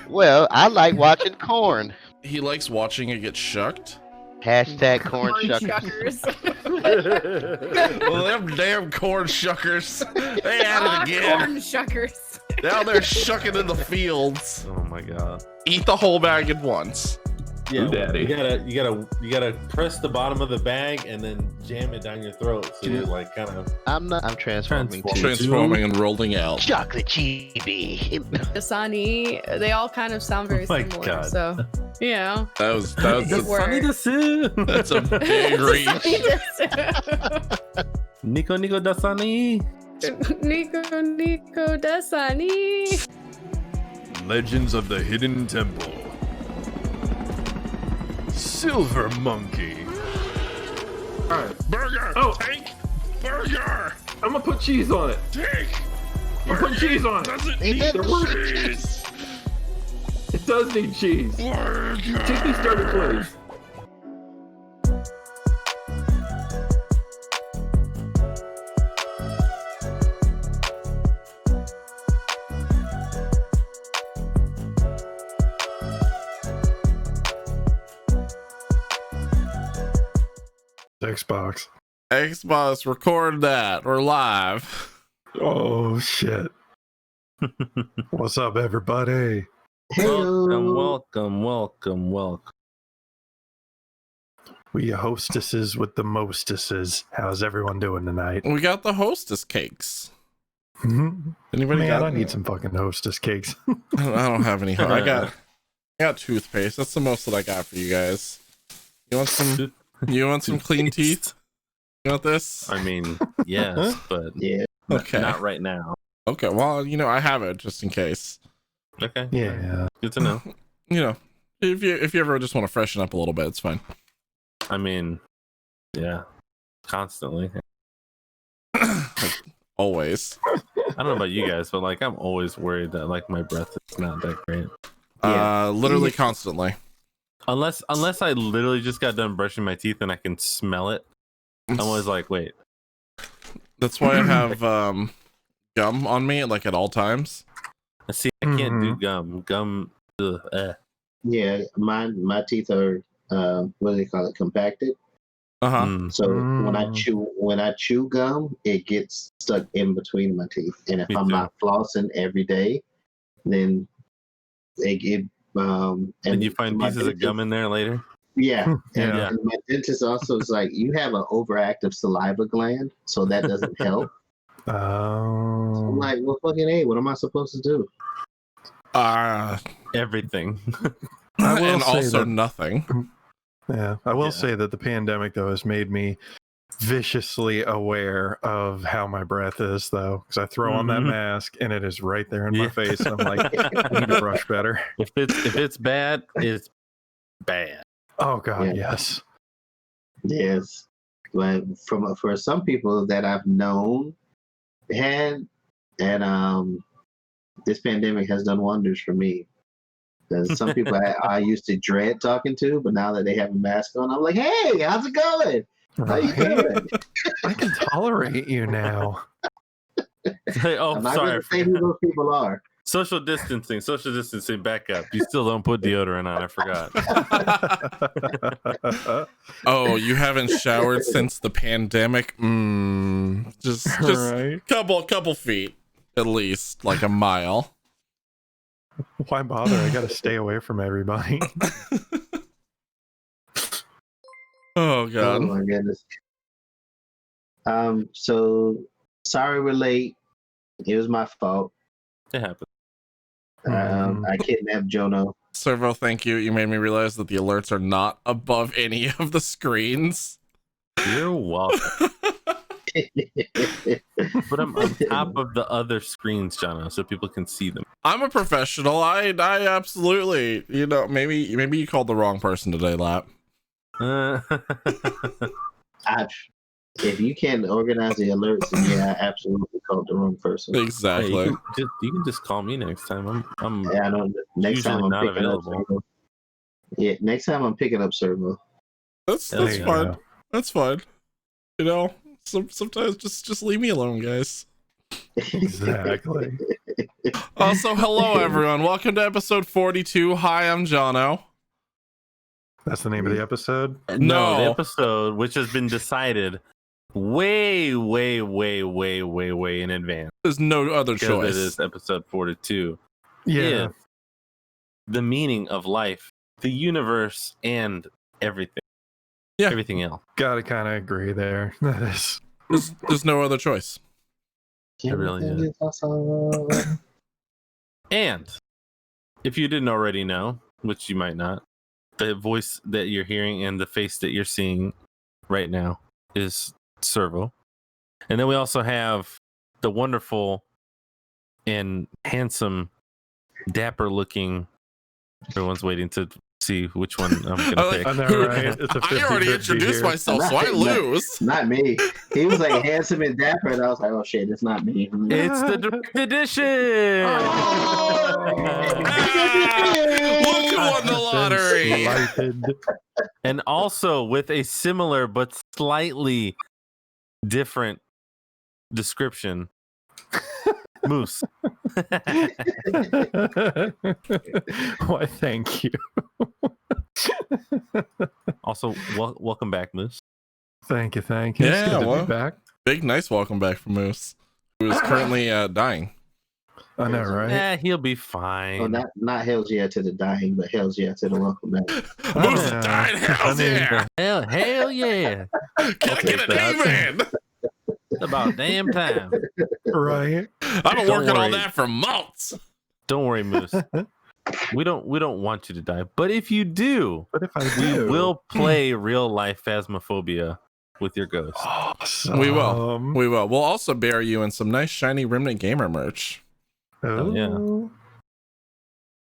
Well, I like watching corn. He likes watching it get shucked. Hashtag corn Corn shuckers. shuckers. Well, them damn corn shuckers. They at it again. Corn shuckers. Down there shucking in the fields. Oh my god. Eat the whole bag at once. Yeah, Ooh, daddy. you gotta press the bottom of the bag and then jam it down your throat. So you're like kind of. I'm transforming to Transforming and rolling out. chocolate chibi. Dasani, they all kind of sound very Oh my similar. God. So, you know. That was Good work. Sunny to Sue. that's a big reach. Nico Dasani. Nico Dasani. Legends of the Hidden Temple. Silver Monkey. Alright. Burger! Oh. Take! Burger! I'm gonna put cheese on it. Take! I'm putting cheese on it. Doesn't Ain't need that the the cheese! It does need cheese. Burger! Take me started, please. Xbox. Xbox, record that. We're live. Oh, shit. What's up, everybody? Welcome. We hostesses with the mostesses. How's everyone doing tonight? We got the hostess cakes. Man, Anybody got? I need some fucking hostess cakes. I don't have any. I got toothpaste. That's the most that I got for you guys. You want some? You want some clean teeth? You want this? I mean, yes, but Yeah. Okay. not right now. Okay. Well, I have it just in case. Okay. Yeah. Good to know. If you ever just want to freshen up a little bit, it's fine. I mean, yeah, constantly. Always. I don't know about you guys, but like I'm always worried that like my breath is not that great. Literally constantly. Unless I literally just got done brushing my teeth and I can smell it. I'm always like, wait. That's why I have gum on me like at all times. See, I can't do gum. Gum. Ugh. Yeah, my teeth are what do they call it? Compacted. Uh-huh. So when I chew gum, it gets stuck in between my teeth, and if Me I'm too. not flossing every day, then and you find my pieces of dentist- gum in there later. Yeah, Yeah. and my dentist also is like, you have an overactive saliva gland, so that doesn't help. I'm Oh. like, well, fucking A, what am I supposed to do? Everything. I will And say also that- nothing. Yeah. I will Yeah. say that the pandemic, though, has made me viciously aware of how my breath is, though, because I throw on that Mhm. mask and it is right there in my Yeah. face. And I'm like, I need to brush better. If it's bad, it's bad. Oh, God, Yeah. yes. Yes, but for some people that I've known had, and this pandemic has done wonders for me. Because some people I used to dread talking to, but now that they have a mask on, I'm like, hey, how's it going? How you Right? doing? I can tolerate you now. Oh, I'm not sorry. going to say who those people are. Social distancing. Back up. You still don't put deodorant on. I forgot. Oh, you haven't showered since the pandemic? Just Right? couple feet at least, like a mile. Why bother? I gotta stay away from everybody. Oh Oh god. my goodness. So sorry we're late. It was my fault. It happens. I kidnapped Jono. Servo, thank you. You made me realize that the alerts are not above any of the screens. You're welcome. Put them on top of the other screens, Jono, so people can see them. I'm a professional. I absolutely, maybe you called the wrong person today, Lap. If you can't organize the alerts, then yeah, I absolutely called the wrong person. Exactly. Hey, you can just call me next time. I'm Yeah, I know. Next Usually time I'm not picking available. up Servo. Yeah, next time I'm picking up Servo. That's There you fine. go. That's fine. Sometimes just leave me alone, guys. Exactly. Also, hello everyone. Welcome to episode 42. Hi, I'm Jono. That's the name of the episode. No. The episode, which has been decided way in advance. There's no other Because choice. it is episode 42. Yeah. Is the meaning of life, the universe, and everything. Yeah. Everything else. Gotta kind of agree there. That is. There's no other choice. It really is. And if you didn't already know, which you might not, the voice that you're hearing and the face that you're seeing right now is Servo. And then we also have the wonderful and handsome, dapper looking. Everyone's waiting to see which one I'm going to pick. I know, right? It's a I already 50-50 introduced here. myself, so I lose. Not me. He was like handsome and dapper, and I was like, oh shit, it's not me. It's the direct edition. Look who won the lottery. Slighted. And also with a similar but slightly different description. Moose. Why, thank you. Also, welcome back, Moose. Thank you. It's good Yeah, to well, be back. big, nice welcome back from Moose, who is currently dying. I know, right? Yeah, he'll be fine. Oh, not Hell's Yeah to the dying, but Hell's Yeah to the welcome back. Moose is dying. Hell yeah. Hell yeah. Can I get a name in? It's about damn time. Right. I've been Don't working on worry. that for months. Don't worry, Moose. We don't want you to die. But if you do, But if I we do, will play real life Phasmophobia with your ghost. Awesome. We will. We will. We'll also bury you in some nice shiny Remnant Gamer merch. Oh, yeah.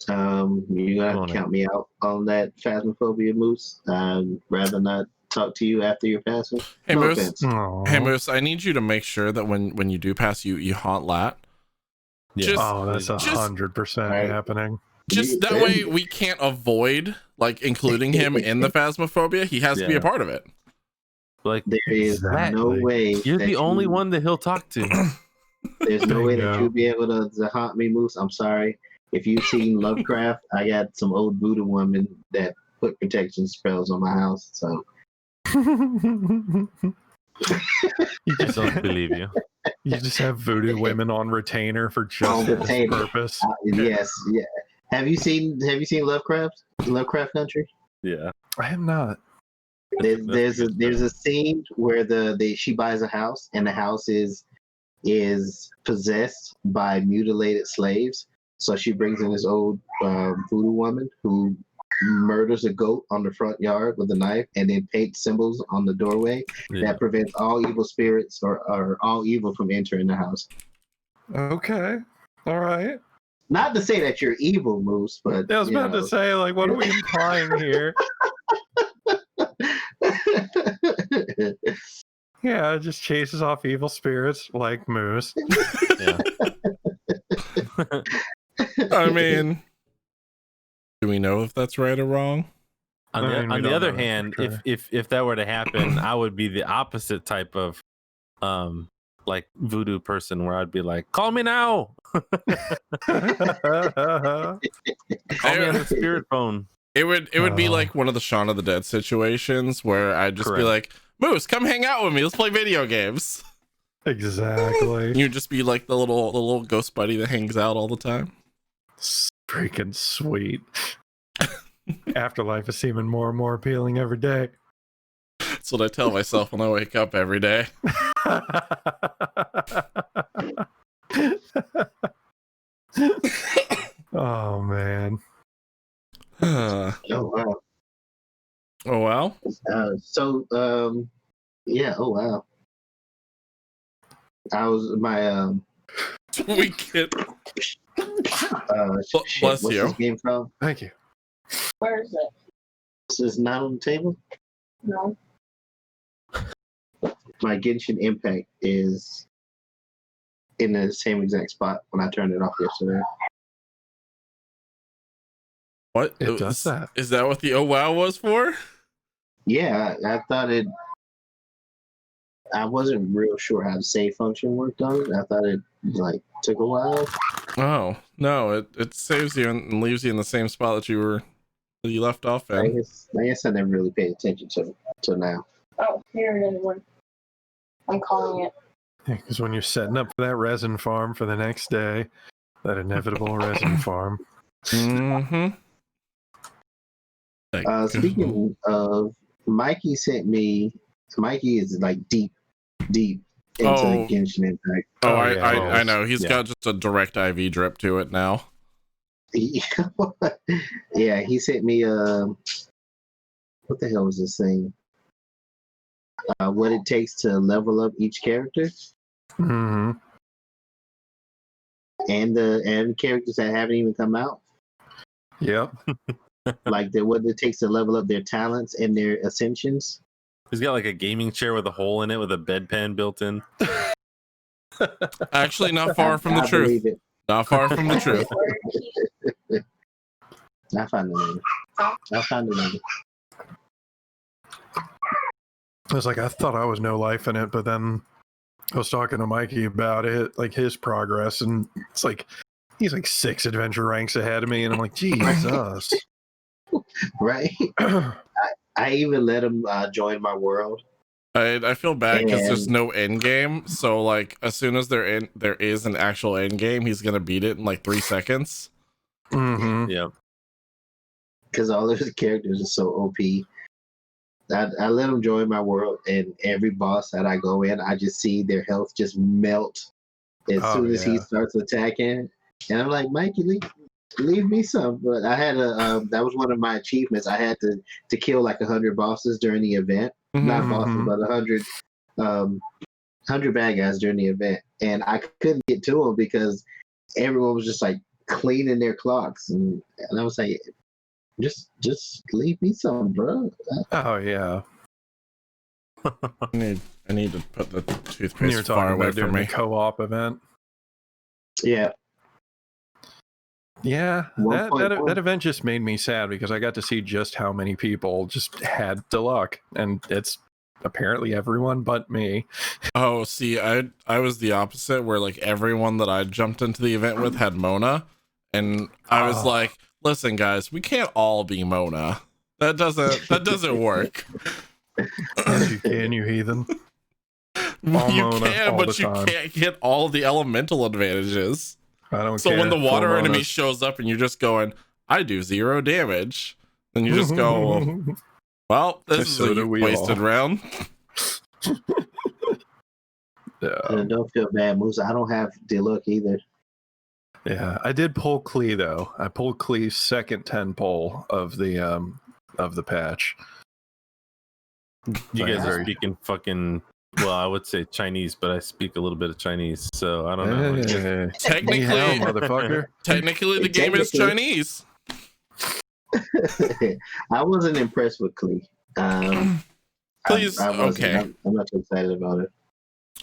You're gonna have to count me out on that Phasmophobia, Moose. I'd rather not talk to you after you're passing. Hey, No Moose. offense. Aw. Hey, Moose, I need you to make sure that when you do pass, you haunt Lat. Yeah. Just- Oh, that's just- 100% Right. happening. Just that way we can't avoid like including him in the Phasmophobia. He has to be Yeah. a part of it. Like, There is no Exactly. way. you're that the only you- one that he'll talk to. There's no way that Bingo. you'll be able to haunt me, Moose. I'm sorry. If you've seen Lovecraft, I got some old voodoo women that put protection spells on my house. So you I just don't believe you. have voodoo women on retainer for just On this retainer. purpose. yes, yeah. Have you seen Lovecraft Country? Yeah. I am not. There's a scene where she buys a house and the house is possessed by mutilated slaves. So she brings in this old voodoo woman who murders a goat on the front yard with a knife and then paints symbols on the doorway Yeah. that prevents all evil spirits or all evil from entering the house. Okay. All right. Not to say that you're evil, Moose, but I was about to say, like, what are we implying here? Yeah, it just chases off evil spirits like Moose. Yeah. I mean, do we know if that's right or wrong? On I the, mean, we on the don't other know that hand, for sure. if that were to happen, I would be the opposite type of like voodoo person where I'd be like, call me now. Call me on the spirit phone. It would be like one of the Shaun of the Dead situations where I'd just be Correct. like, Moose, come hang out with me. Let's play video games. Exactly. You'd just be like the little ghost buddy that hangs out all the time. Freaking sweet. Afterlife is seeming more and more appealing every day. That's what I tell myself when I wake up every day. Oh man. Oh Oh wow. well. Yeah. Oh wow. I was my We get shit, bless what's you. this game called? Thank you. Where is it? This is not on the table. No. My Genshin Impact is in the same exact spot when I turned it off yesterday. What? It does that. Is that what the oh wow was for? Yeah, I thought it. I wasn't real sure how the save function worked on it. I thought it like took a while. Oh no, it saves you and leaves you in the same spot that you left off I in. guess I never really paid attention to now. Oh, here it is. One. I'm calling it. Because when you're setting up for that resin farm for the next day, that inevitable resin farm. Mm-hmm. Speaking of, Mikey sent me. Mikey is like deep into the Genshin Impact. Oh, yeah, I know. He's got just a direct IV drip to it now. Yeah, he sent me what the hell was this thing? What it takes to level up each character, Mm-hmm. and characters that haven't even come out. Yep. Like what it takes to level up their talents and their ascensions. He's got like a gaming chair with a hole in it with a bedpan built in. Actually, not far from the I truth. believe it. Not far from the truth. I found the number. I was like, I thought I was no life in it, but then I was talking to Mikey about it, like his progress, and it's like he's like 6 adventure ranks ahead of me, and I'm like, Jesus. Right? I even let him join my world. I feel bad because there's no end game. So like, as soon as there is an actual end game, he's gonna beat it in like 3 seconds. Mm-hmm. Yeah. Because all of his characters are so OP. I let him join my world, and every boss that I go in, I just see their health just melt as soon as he starts attacking. And I'm like, Mikey, leave me some. But I had that was one of my achievements. I had to kill like 100 bosses during the event. Not bosses, but 100 bad guys during the event. And I couldn't get to them because everyone was just like cleaning their clocks. And I was like, just leave me some, bro. Oh yeah. I need to put the You're toothpaste far talking away about from doing me. the co-op event. Yeah. Yeah, that 1.1. event just made me sad because I got to see just how many people just had the luck, and it's apparently everyone but me. Oh, see, I was the opposite, where like everyone that I jumped into the event with had Mona, and I was like, listen, guys, we can't all be Mona. That doesn't work. Yes, you can, you heathen. You Mona can, all but the you time. can't get all the elemental advantages. I don't So care. when the water Full enemy Monas. shows up and you're just going, I do 0 damage, then you just go, well, this So is do a we wasted all. round. And don't feel bad, Moose. I don't have Diluc either. Yeah, I did pull Klee though. I pulled Klee's second 10 pull of the patch. You guys are Very- speaking fucking, well, I would say Chinese, but I speak a little bit of Chinese, so I don't know. Hey, Technically, ni hao, motherfucker. technically the game is Technically. Chinese. I wasn't impressed with Klee. Please, I wasn't. okay. I'm not too excited about it.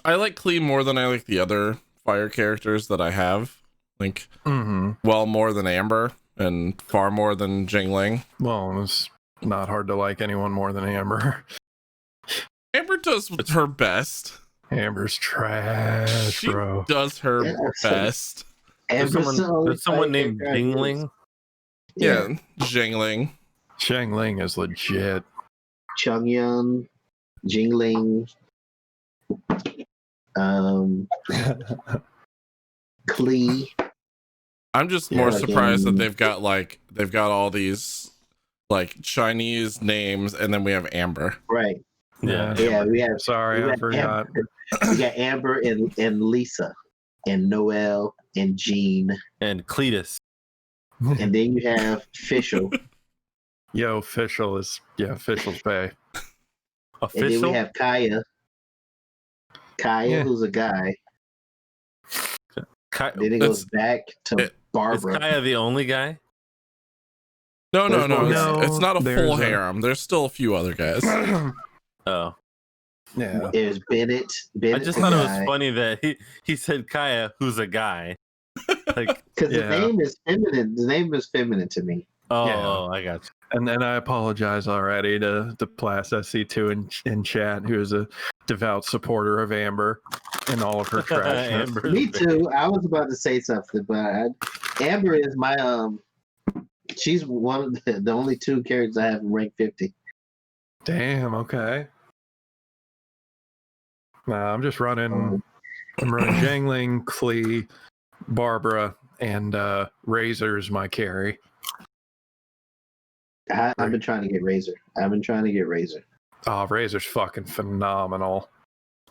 I like Klee more than I like the other fire characters that I have. Like, well, more than Amber and far more than Jingling. Well, it's not hard to like anyone more than Amber. Amber does her best. Amber's trash, She bro. does her Yeah, best. And There's someone named Bingling. Yeah, Jingling. Xiangling is legit. Chungyun, Jingling, Klee. I'm just Yeah, more like surprised that in- they've got all these like Chinese names, and then we have Amber. Right. Yeah. Yeah, we have. Sorry, we I got forgot. We got Amber and Lisa, and Noelle and Jean, And Cletus. and then you have Fischl, Yo, Fischl's Bay. and then Official? we have Kaya. Yeah. Who's a guy. Then it That's- goes back to it- Is Barbara. Kaya the only guy? No, No, it's not a there's full a- harem. There's still a few other guys. Oh. Yeah. There's Bennett. I Bennett's just a thought it guy. was funny that he said Kaya, who's a guy. Like, Because Yeah. the name is feminine. The name is feminine to me. Oh, Yeah. I got you. And then I apologize already to Plas SC2 in chat, who is a devout supporter of Amber and all of her trashness. Amber's Me very- too. I was about to say something, but Amber is my she's one of the only 2 characters I have in rank 50. Damn. Okay. Nah, I'm just running. I'm running Jangling, Klee, Barbara, and Razor's my carry. I've been trying to get Razor. Oh, Razor's fucking phenomenal.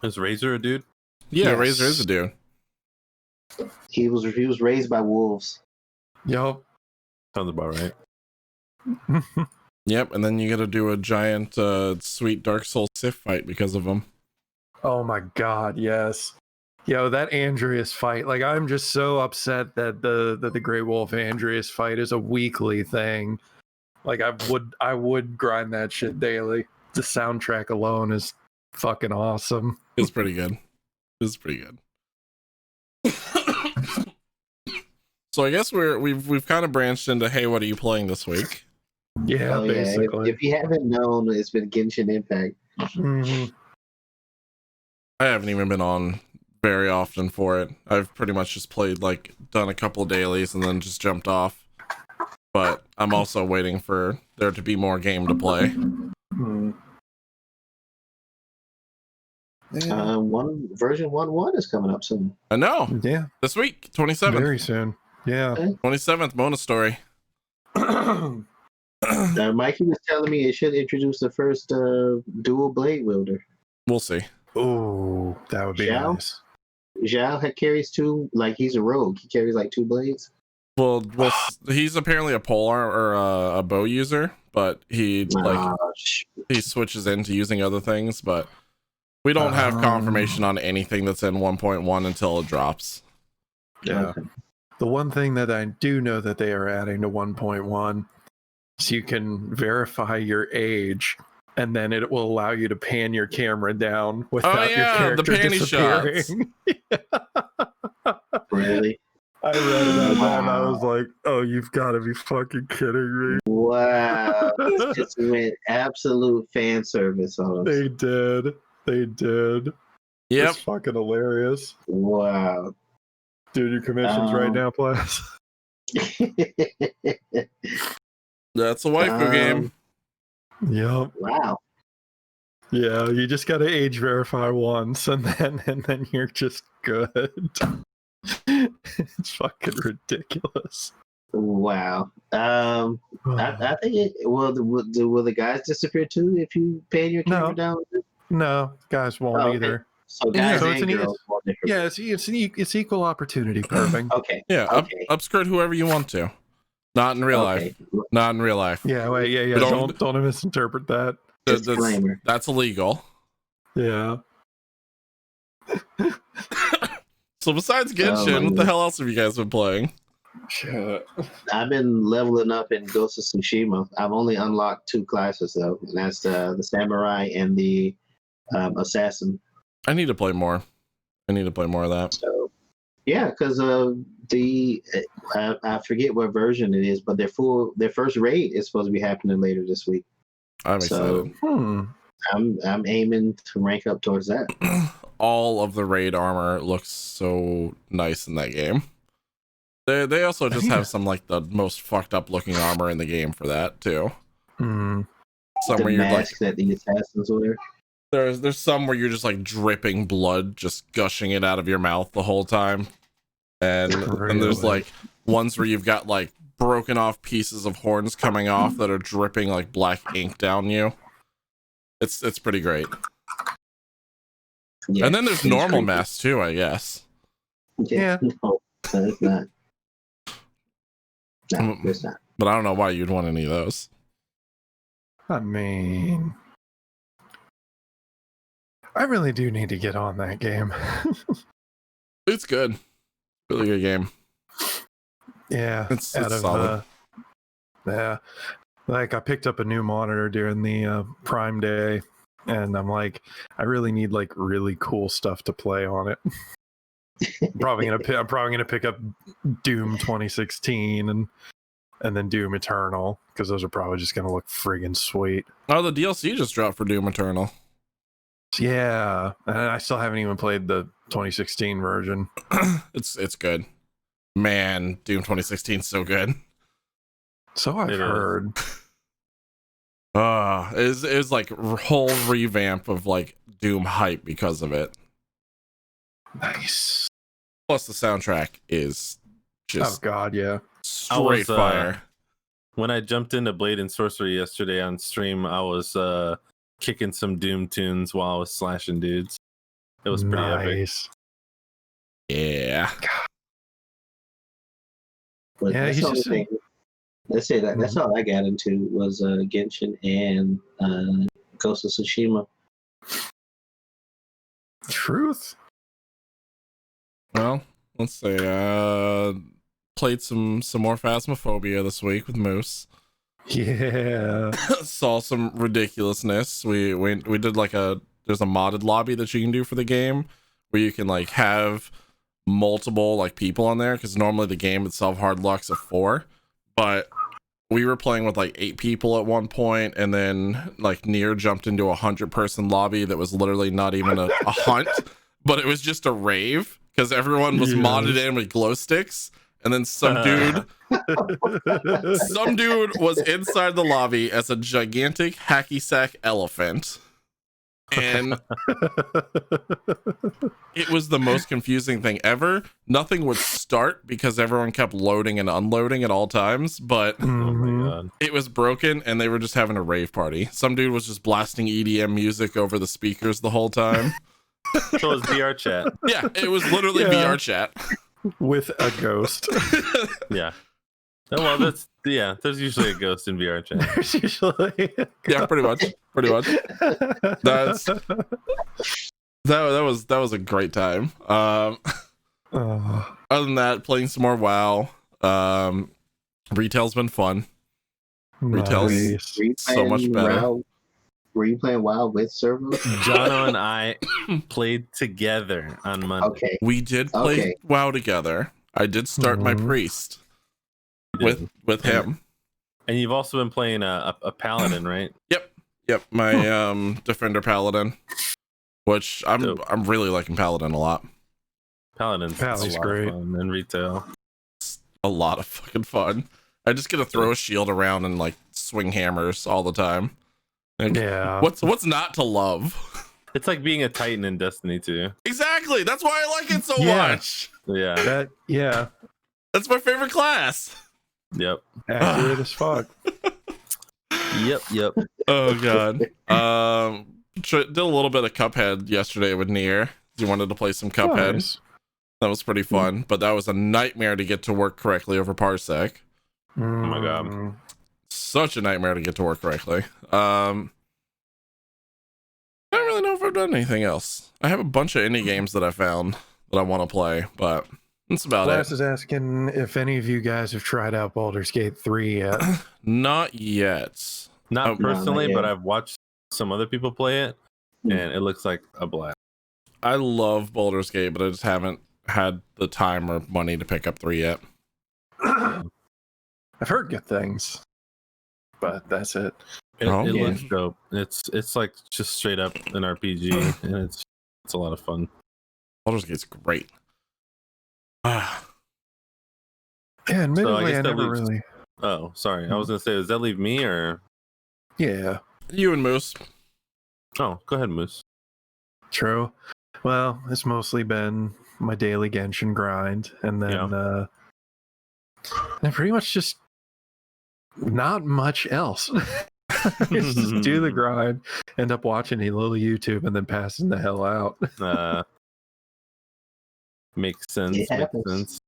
Is Razor a dude? Yeah, Yes. Razor is a dude. He was raised by wolves. Yup. Sounds about right. Yep, and then you got to do a giant, sweet Dark Soul Sith fight because of him. Oh my god, yes. Yo, that Andreas fight, like I'm just so upset that the Grey Wolf Andreas fight is a weekly thing. Like I would grind that shit daily. The soundtrack alone is fucking awesome. It's pretty good. It's pretty good. So I guess we've kind of branched into, hey, what are you playing this week? Yeah, Oh, basically. If you haven't known, it's been Genshin Impact. Mhm. I haven't even been on very often for it. I've pretty much just played, like, done a couple of dailies and then just jumped off. But I'm also waiting for there to be more game to play. Mhm. Version 1.1 is coming up soon. I know. Yeah, This week, 27th. very soon. Yeah. 27th bonus story. Mikey was telling me it should introduce the first dual blade wielder. We'll see. Oh, that would be Zhao? nice. Zhao carries 2, like he's a rogue. He carries like 2 blades. Well, he's apparently a polearm or a bow user, but he he switches into using other things. But we don't have confirmation on anything that's in 1.1 until it drops. Yeah. Okay. The one thing that I do know that they are adding to 1.1 is you can verify your age, and then it will allow you to pan your camera down without your yeah, the character panty disappearing. Really? I read about that and I was like, oh, you've got to be fucking kidding me. Wow. Just went absolute fan service on us. They did. They did. Yep. It's fucking hilarious. Wow. Dude, your commissions right now, please. That's a waifu game. Yep. Wow. Yeah, you just gotta age verify once and then you're just good. It's fucking ridiculous. Wow. I think will the guys disappear too if you pan your camera No. down? No, guys won't Oh, okay. either. So guys So it's and an girls won't differ. Yeah, it's equal opportunity perving. Okay. Yeah, Okay. upskirt whoever you want to. Not in real life. Not in real life. Yeah, wait, yeah. Don't misinterpret that. Disclaimer. That's illegal. Yeah. So besides Genshin, what the hell else have you guys been playing? Shit. I've been leveling up in Ghost of Tsushima. I've only unlocked 2 classes though, and that's the samurai and the assassin. I need to play more. I need to play more of that. So yeah, because I forget what version it is, but their first raid is supposed to be happening later this week. I'm excited. I'm aiming to rank up towards that. All of the raid armor looks so nice in that game. They also just have some like the most fucked up looking armor in the game for that too. Some The where you're like mask that the assassins wear. there's some where you're just like dripping blood, just gushing it out of your mouth the whole time. And there's like ones where you've got like broken off pieces of horns coming off that are dripping like black ink down you. It's pretty great. Yeah, And then there's it's normal creepy. masks too, I guess. Yeah. No, it's not. No, it's not. But I don't know why you'd want any of those. I mean, I really do need to get on that game. It's good. Really good game. Yeah. It's solid. Yeah. Like I picked up a new monitor during the Prime Day, and I'm like, I really need like really cool stuff to play on it. I'm probably gonna pick up Doom 2016 and and then Doom Eternal, because those are probably just going to look friggin' sweet. Oh, the DLC just dropped for Doom Eternal. Yeah, and I still haven't even played the 2016 version. It's good. Man, Doom 2016 is so good. So I've heard. It was like whole revamp of like Doom hype because of it. Nice. Plus the soundtrack is just Oh god, yeah. straight fire. When I jumped into Blade and Sorcery yesterday on stream, I was kicking some Doom tunes while I was slashing dudes. It was pretty epic. Yeah. But Yeah, that's he's the only just thing. Let's say that that's all I got into was Genshin and Ghost of Tsushima. Truth. Well, let's see. Played some more Phasmophobia this week with Moose. Yeah. Saw some ridiculousness. We did like there's a modded lobby that you can do for the game where you can like have multiple like people on there, because normally the game itself hard locks at 4, but we were playing with like 8 people at one point, and then like Nier jumped into a 100-person lobby that was literally not even a hunt, but it was just a rave because everyone was modded in with glow sticks. And then some dude was inside the lobby as a gigantic hacky sack elephant. And it was the most confusing thing ever. Nothing would start because everyone kept loading and unloading at all times, but Oh my god. it was broken and they were just having a rave party. Some dude was just blasting EDM music over the speakers the whole time. So it was VR chat. Yeah, it was literally Yeah. VR chat. With a ghost. Yeah. Oh, well, there's usually a ghost in VR chat. There's usually Yeah, pretty much. That's that was a great time. Oh, Other than that, playing some more WoW. Retail's been fun. Retail's nice. Were you so much playing better. WoW? Were you playing WoW with servers? Jono and I played together on Monday. Okay. We did play Okay. WoW together. I did start my Mhm. priest You did. with him. And you've also been playing a paladin, right? Yep, my defender paladin, which Dope. I'm really liking paladin a lot. Paladin's Paladin's a lot great. of fun in retail. A lot of fucking fun. I just get to throw a shield around and like swing hammers all the time. Like, Yeah. what's not to love? It's like being a Titan in Destiny 2. Exactly. That's why I like it so Yeah. much. Yeah. Yeah. That's my favorite class. Yep. Accurate as fuck. Yep. Oh god. Did a little bit of Cuphead yesterday with Nier. You wanted to play some Cuphead. Nice. That was pretty fun, but that was a nightmare to get to work correctly over Parsec. Oh my God. Such a nightmare to get to work correctly. I don't really know if I've done anything else. I have a bunch of indie games that I found that I want to play, but that's about Glass it. is asking if any of you guys have tried out Baldur's Gate 3 yet. Not yet. Not Oh, personally, no, but yeah. I've watched some other people play it, and it looks like a blast. I love Baldur's Gate, but I just haven't had the time or money to pick up 3 yet. I've heard good things, but that's it. It Oh, yeah. looks dope. It's like just straight up an RPG, and it's a lot of fun. Baldur's Gate's great. Ah, Yeah, admittedly, guess I that never leaves- really. Oh, sorry. I was gonna say, does that leave me or? Yeah, you and Moose. Oh, go ahead, Moose. true. Well, it's mostly been my daily Genshin grind, and then and pretty much just not much else. Just do the grind, end up watching a little YouTube, and then passing the hell out. Makes sense. It Makes happens. sense.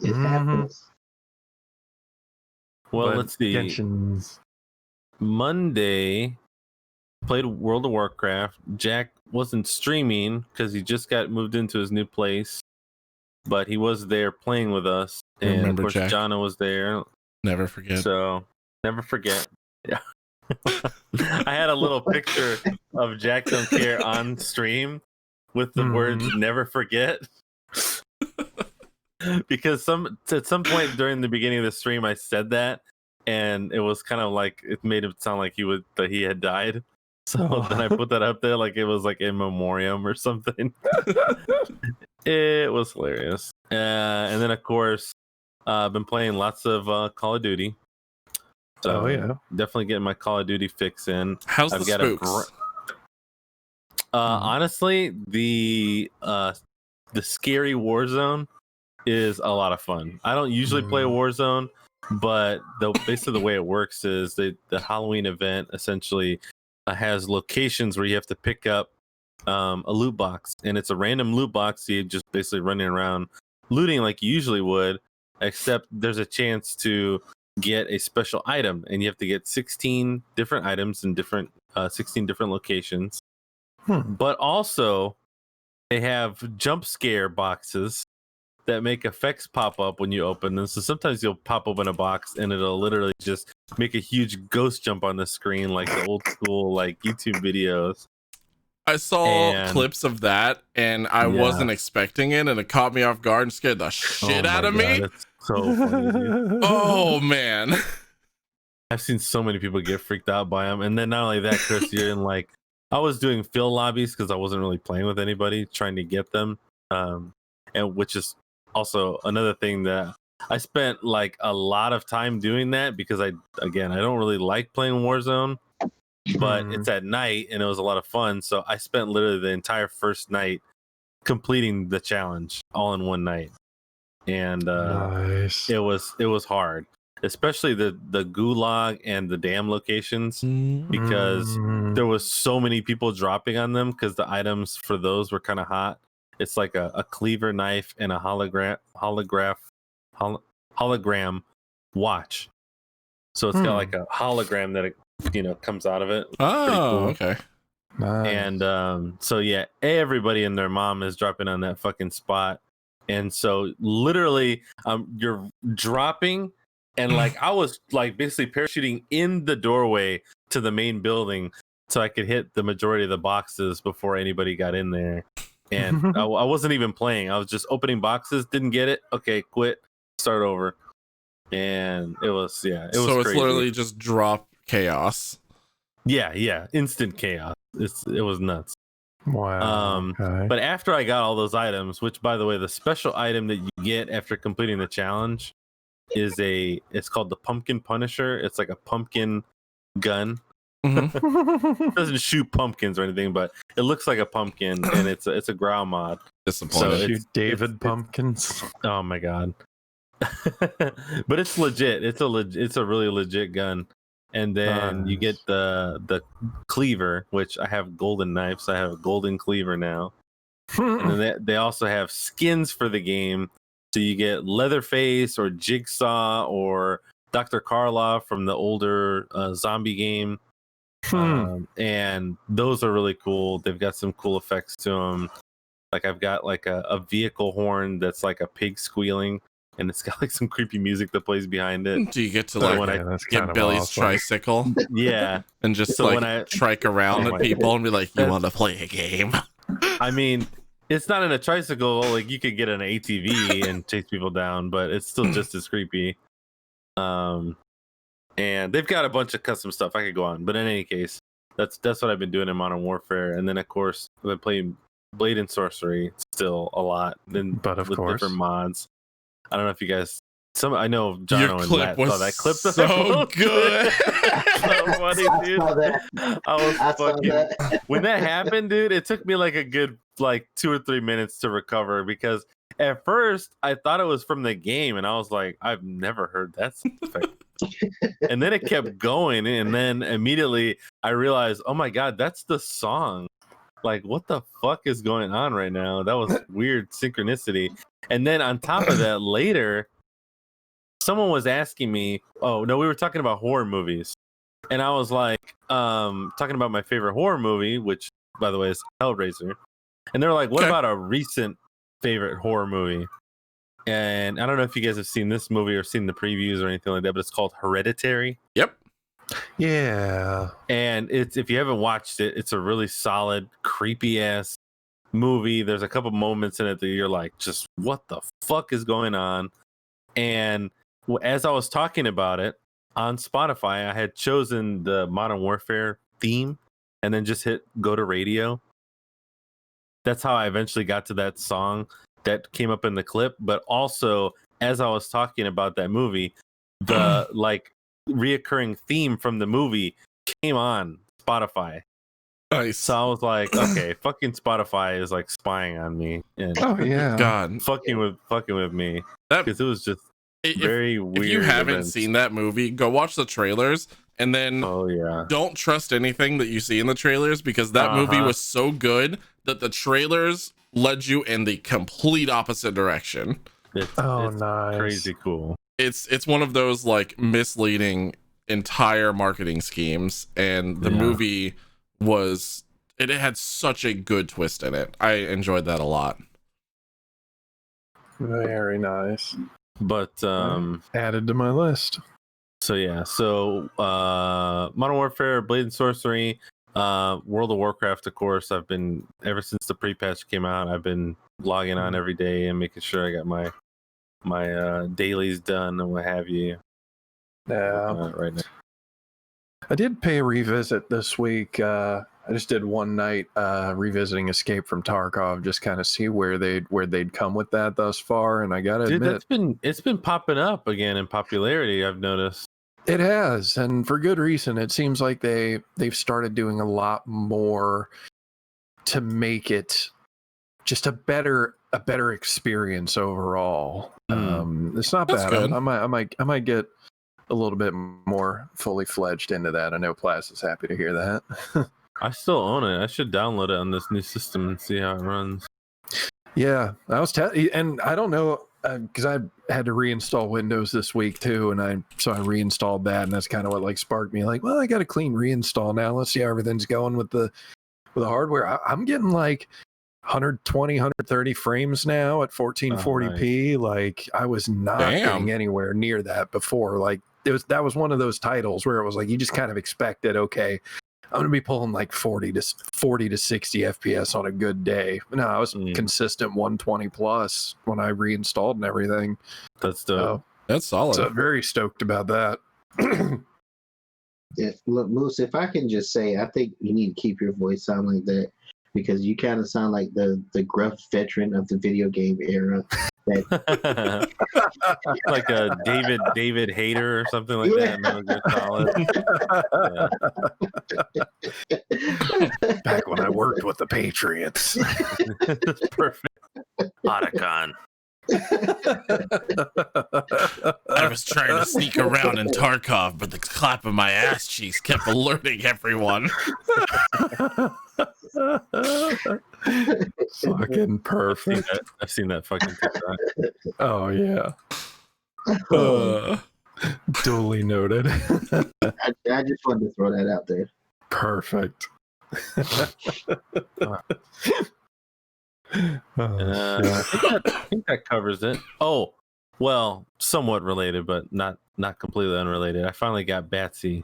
It Mhm. happens. Well, But let's see. Genshin's Monday, played World of Warcraft. Jack wasn't streaming because he just got moved into his new place, but he was there playing with us. And Remember of course, Jack. Jana was there. Never forget. So never forget. Yeah. I had a little picture of Jack Don't Care on stream with the Mhm. words "never forget." because at some point during the beginning of the stream I said that, and it was kind of like it made it sound like that he had died. So then I put that up there like it was like in memoriam or something. It was hilarious. And then of course I've been playing lots of Call of Duty. So definitely getting my Call of Duty fix in. How's the spooks? Honestly, the scary Warzone is a lot of fun. I don't usually play Warzone, but basically the way it works is the Halloween event essentially has locations where you have to pick up a loot box, and it's a random loot box. So you're just basically running around looting like you usually would, except there's a chance to get a special item, and you have to get 16 different items in 16 different locations. But also they have jump scare boxes that make effects pop up when you open them. So sometimes you'll pop open a box and it'll literally just make a huge ghost jump on the screen, like the old school like YouTube videos. I saw clips of that and I wasn't expecting it, and it caught me off guard and scared the shit out of me. It's so funny, dude. Oh man. I've seen so many people get freaked out by them. And then not only that, Chris, you're in like, I was doing fill lobbies because I wasn't really playing with anybody, trying to get them. And which is also another thing that I spent like a lot of time doing that, because I don't really like playing Warzone, but it's at night and it was a lot of fun. So I spent literally the entire first night completing the challenge all in one night. And nice. it was hard, especially the gulag and the dam locations, because there was so many people dropping on them because the items for those were kind of hot. It's like a cleaver knife and a hologram watch. So it's got like a hologram that it comes out of it. Oh, cool. Okay. Nice. And so yeah, everybody and their mom is dropping on that fucking spot. And so literally you're dropping, and like I was like basically parachuting in the doorway to the main building so I could hit the majority of the boxes before anybody got in there. And I wasn't even playing. I was just opening boxes, didn't get it. Okay, quit, start over. And it was so it's crazy. Literally just drop chaos. Yeah, instant chaos. It was nuts. Wow. Okay. But after I got all those items, which by the way, the special item that you get after completing the challenge is it's called the Pumpkin Punisher. It's like a pumpkin gun. It doesn't shoot pumpkins or anything, but it looks like a pumpkin, and it's a growl mod. Disappointed. So shoot David Pumpkins. Oh my god. But it's legit. It's a really legit gun. And then you get the cleaver, which I have golden knives. I have a golden cleaver now. And then they also have skins for the game. So you get Leatherface or Jigsaw or Dr. Karloff from the older zombie game. And those are really cool. They've got some cool effects to them. Like I've got like a vehicle horn that's like a pig squealing, and it's got like some creepy music that plays behind it. Do you get to get Billy's tricycle? Yeah. And just so trike around at people and be like, you want to play a game? I mean, it's not in a tricycle. Like you could get an ATV and chase people down, but it's still just as creepy. And they've got a bunch of custom stuff. I could go on, but in any case, that's what I've been doing in Modern Warfare. And then of course I've been playing Blade and Sorcery still a lot. But with different mods. I don't know if you guys. I know Jono and Matt saw that clip. So good. So funny, dude. I was fucking. When that happened, dude, it took me like a good 2 or 3 minutes to recover, because at first I thought it was from the game, and I was like, I've never heard that sound effect. And then it kept going, and then immediately I realized, oh my god, that's the song. Like, what the fuck is going on right now? That was weird synchronicity. And then on top of that, later, someone was asking me, oh no, we were talking about horror movies, and I was like, talking about my favorite horror movie, which by the way is Hellraiser, and they were like, what about a recent favorite horror movie? And I don't know if you guys have seen this movie or seen the previews or anything like that, but it's called Hereditary. Yep. Yeah. And if you haven't watched it, it's a really solid, creepy ass movie. There's a couple moments in it that you're like, just what the fuck is going on? And as I was talking about it on Spotify, I had chosen the Modern Warfare theme and then just hit go to radio. That's how I eventually got to that song that came up in the clip. But also, as I was talking about that movie, the like reoccurring theme from the movie came on Spotify. Nice. So I was like, okay, fucking Spotify is like spying on me and Oh yeah. God, fucking with me, that because it was just if, very weird. if you haven't events. seen that movie, go watch the trailers and then Oh yeah. don't trust anything that you see in the trailers, because that movie was so good that the trailers led you in the complete opposite direction. It's Nice. crazy cool. It's one of those like misleading entire marketing schemes, and the movie was it had such a good twist in it. I enjoyed that a lot. Very nice. But Added to my list. so yeah, so Modern Warfare, Blade and Sorcery, World of Warcraft, of course. I've been ever since the pre-patch came out. I've been logging on every day and making sure I got my dailies done and what have you. Yeah. Right now. I did pay a revisit this week. I just did one night revisiting Escape from Tarkov, just kind of see where they'd come with that thus far. And I gotta admit, it's been popping up again in popularity, I've noticed. it has, and for good reason. It seems like they've started doing a lot more to make it just a better experience overall. It's not That's bad. good. I might get a little bit more fully fledged into that. I know Plas is happy to hear that. I still own it. I should download it on this new system and see how it runs. Yeah, I was and I don't know, because I had to reinstall Windows this week too, and so I reinstalled that, and that's kind of what like sparked me. Like, well, I got a clean reinstall now. Let's see how everything's going with the hardware. I'm getting like 120, 130 frames now at 1440p. Nice. Like, I was not getting anywhere near that before. Like, that was one of those titles where it was like you just kind of expected, okay, I'm gonna be pulling like 40 to 60 FPS on a good day. No, I was consistent 120 plus when I reinstalled and everything. That's dope. That's solid. So very stoked about that. Look, Moose, if I can just say, I think you need to keep your voice sound like that, because you kind of sound like the gruff veteran of the video game era. Like a David Hayter or something like that. Metal Gear Solid. Back when I worked with the Patriots. Perfect. Otacon. I was trying to sneak around in Tarkov, but the clap of my ass cheeks kept alerting everyone. Fucking perfect. I've seen that fucking TikTok. Oh yeah. Duly noted. I just wanted to throw that out there. Perfect. I think that covers it. Oh, well, somewhat related, but not completely unrelated. I finally got Batsy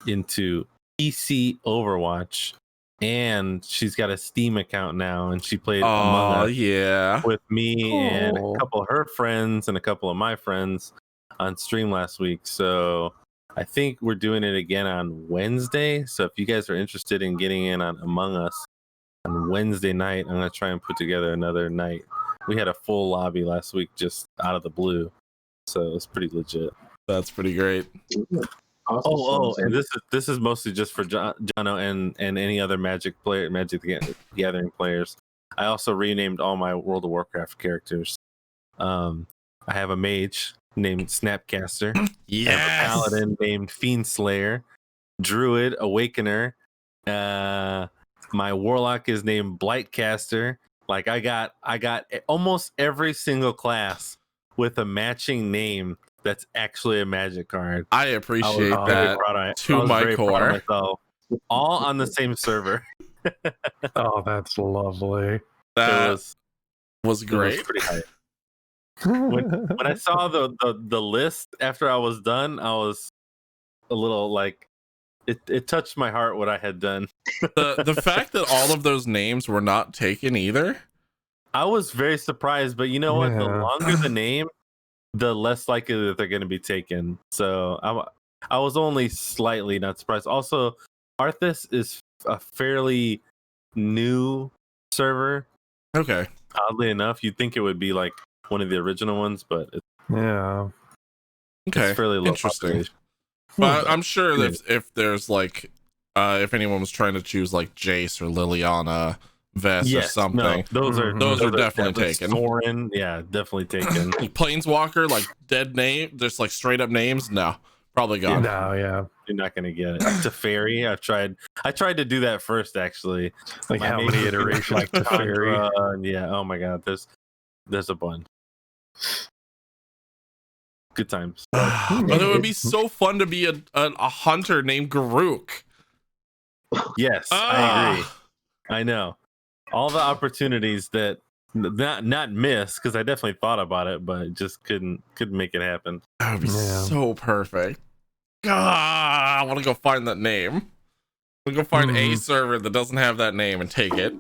into PC Overwatch, and she's got a Steam account now, and she played Among Us with me and a couple of her friends and a couple of my friends on stream last week. So I think we're doing it again on Wednesday. So if you guys are interested in getting in on Among Us on Wednesday night, I'm going to try and put together another night. We had a full lobby last week just out of the blue. So it's pretty legit. That's pretty great. Awesome. And this is mostly just for Jono and any other Magic the Gathering players. I also renamed all my World of Warcraft characters. I have a mage named Snapcaster. Yes. I have a paladin named Fiendslayer. Druid Awakener. My warlock is named Blightcaster. Like I got almost every single class with a matching name that's actually a Magic card. I appreciate that to my core. All on the same server. Oh, that's lovely. That was great. It was pretty hype. When I saw the list after I was done, I was a little like, it touched my heart what I had done. The fact that all of those names were not taken either. I was very surprised, but you know what? The Yeah. longer the name, the less likely that they're going to be taken. So I was only slightly not surprised. Also, Arthas is a fairly new server. Okay. Oddly enough, you'd think it would be like one of the original ones, but Yeah. Okay. it's fairly low Interesting. population. But I'm sure that if there's like, if anyone was trying to choose like Jace or Liliana, Vess or something, no, those are definitely taken. Soren, yeah, definitely taken. Planeswalker, like dead name, just like straight up names. No, probably gone. No, yeah. You're not gonna get it. Teferi, I tried to do that first actually. Like My how main many was iterations like to fairy? Chandra, and yeah, oh my god, there's a bunch. Good times. But it would be so fun to be a hunter named Garuk. Yes, I agree. I know. All the opportunities that not miss, because I definitely thought about it, but just couldn't make it happen. That would be Yeah. so perfect. I want to go find that name. We go find a server that doesn't have that name and take it.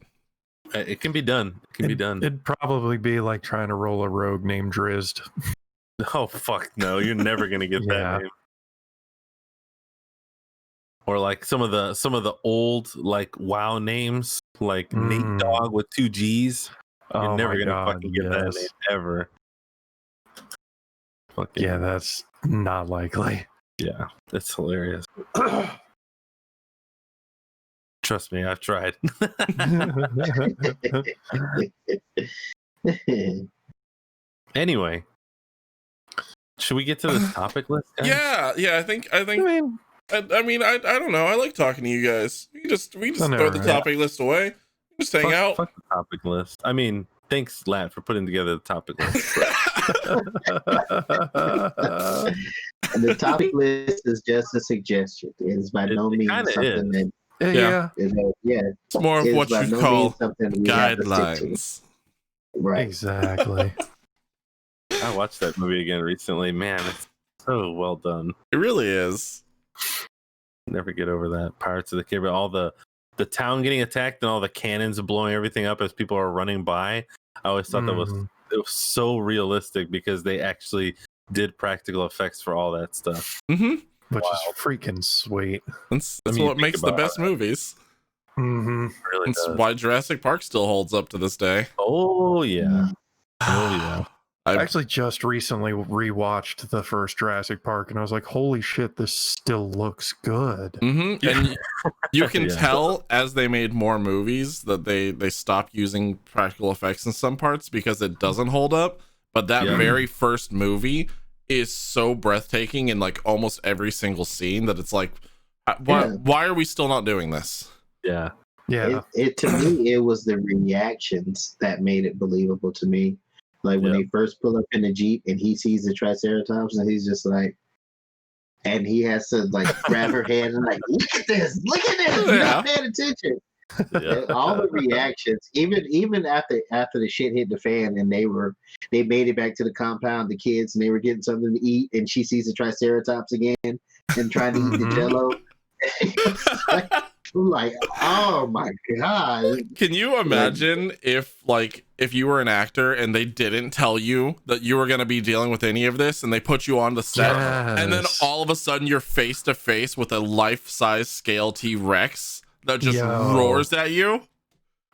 It can be done. It can be done. It'd probably be like trying to roll a rogue named Drizzt. Oh fuck no! You're never gonna get Yeah. that name. Or like some of the old like WoW names, like Nate Dogg with 2 G's. You're Oh never my gonna God, fucking get that yes. name ever. Fucking Yeah, that's not likely. yeah, that's hilarious. Trust me, I've tried. Anyway, should we get to this topic list, guys? Yeah. I think. I mean, I don't know. I like talking to you guys. We just I know, throw the right? topic list away. Just hang out. Fuck the topic list. I mean, thanks, Lat, for putting together the topic list. And the topic list is just a suggestion. It is by no means kinda something that Yeah. It's more of it is what by you no call means something we have to stick to. guidelines. Right. Exactly. I watched that movie again recently. Man, it's so well done. It really is. Never get over that. Pirates of the Caribbean. All the town getting attacked and all the cannons blowing everything up as people are running by. I always thought it was so realistic because they actually did practical effects for all that stuff. Mm-hmm. Which is freaking sweet. That's I mean, what think makes the about best movies. Mm-hmm. It really That's does. why Jurassic Park still holds up to this day. Oh yeah. Oh yeah. I actually just recently rewatched the first Jurassic Park, and I was like, "Holy shit, this still looks good." Mm-hmm. And you can Yeah. tell as they made more movies that they stopped using practical effects in some parts because it doesn't hold up. But that Yeah. very first movie is so breathtaking in like almost every single scene that it's like, why are we still not doing this? Yeah. Yeah, It to me, it was the reactions that made it believable to me. Like when Yeah. they first pull up in the Jeep and he sees the Triceratops and he's just like, and he has to like grab her hand and like, look at this, you're not paying attention. Yeah. All the reactions, even after the shit hit the fan and they made it back to the compound, the kids, and they were getting something to eat, and she sees the Triceratops again and trying to eat the Jello. I'm like, oh my god! Can you imagine if you were an actor and they didn't tell you that you were going to be dealing with any of this and they put you on the set and then Yes. all of a sudden you're face to face with a life-size scale T-Rex that just Yo. roars at you?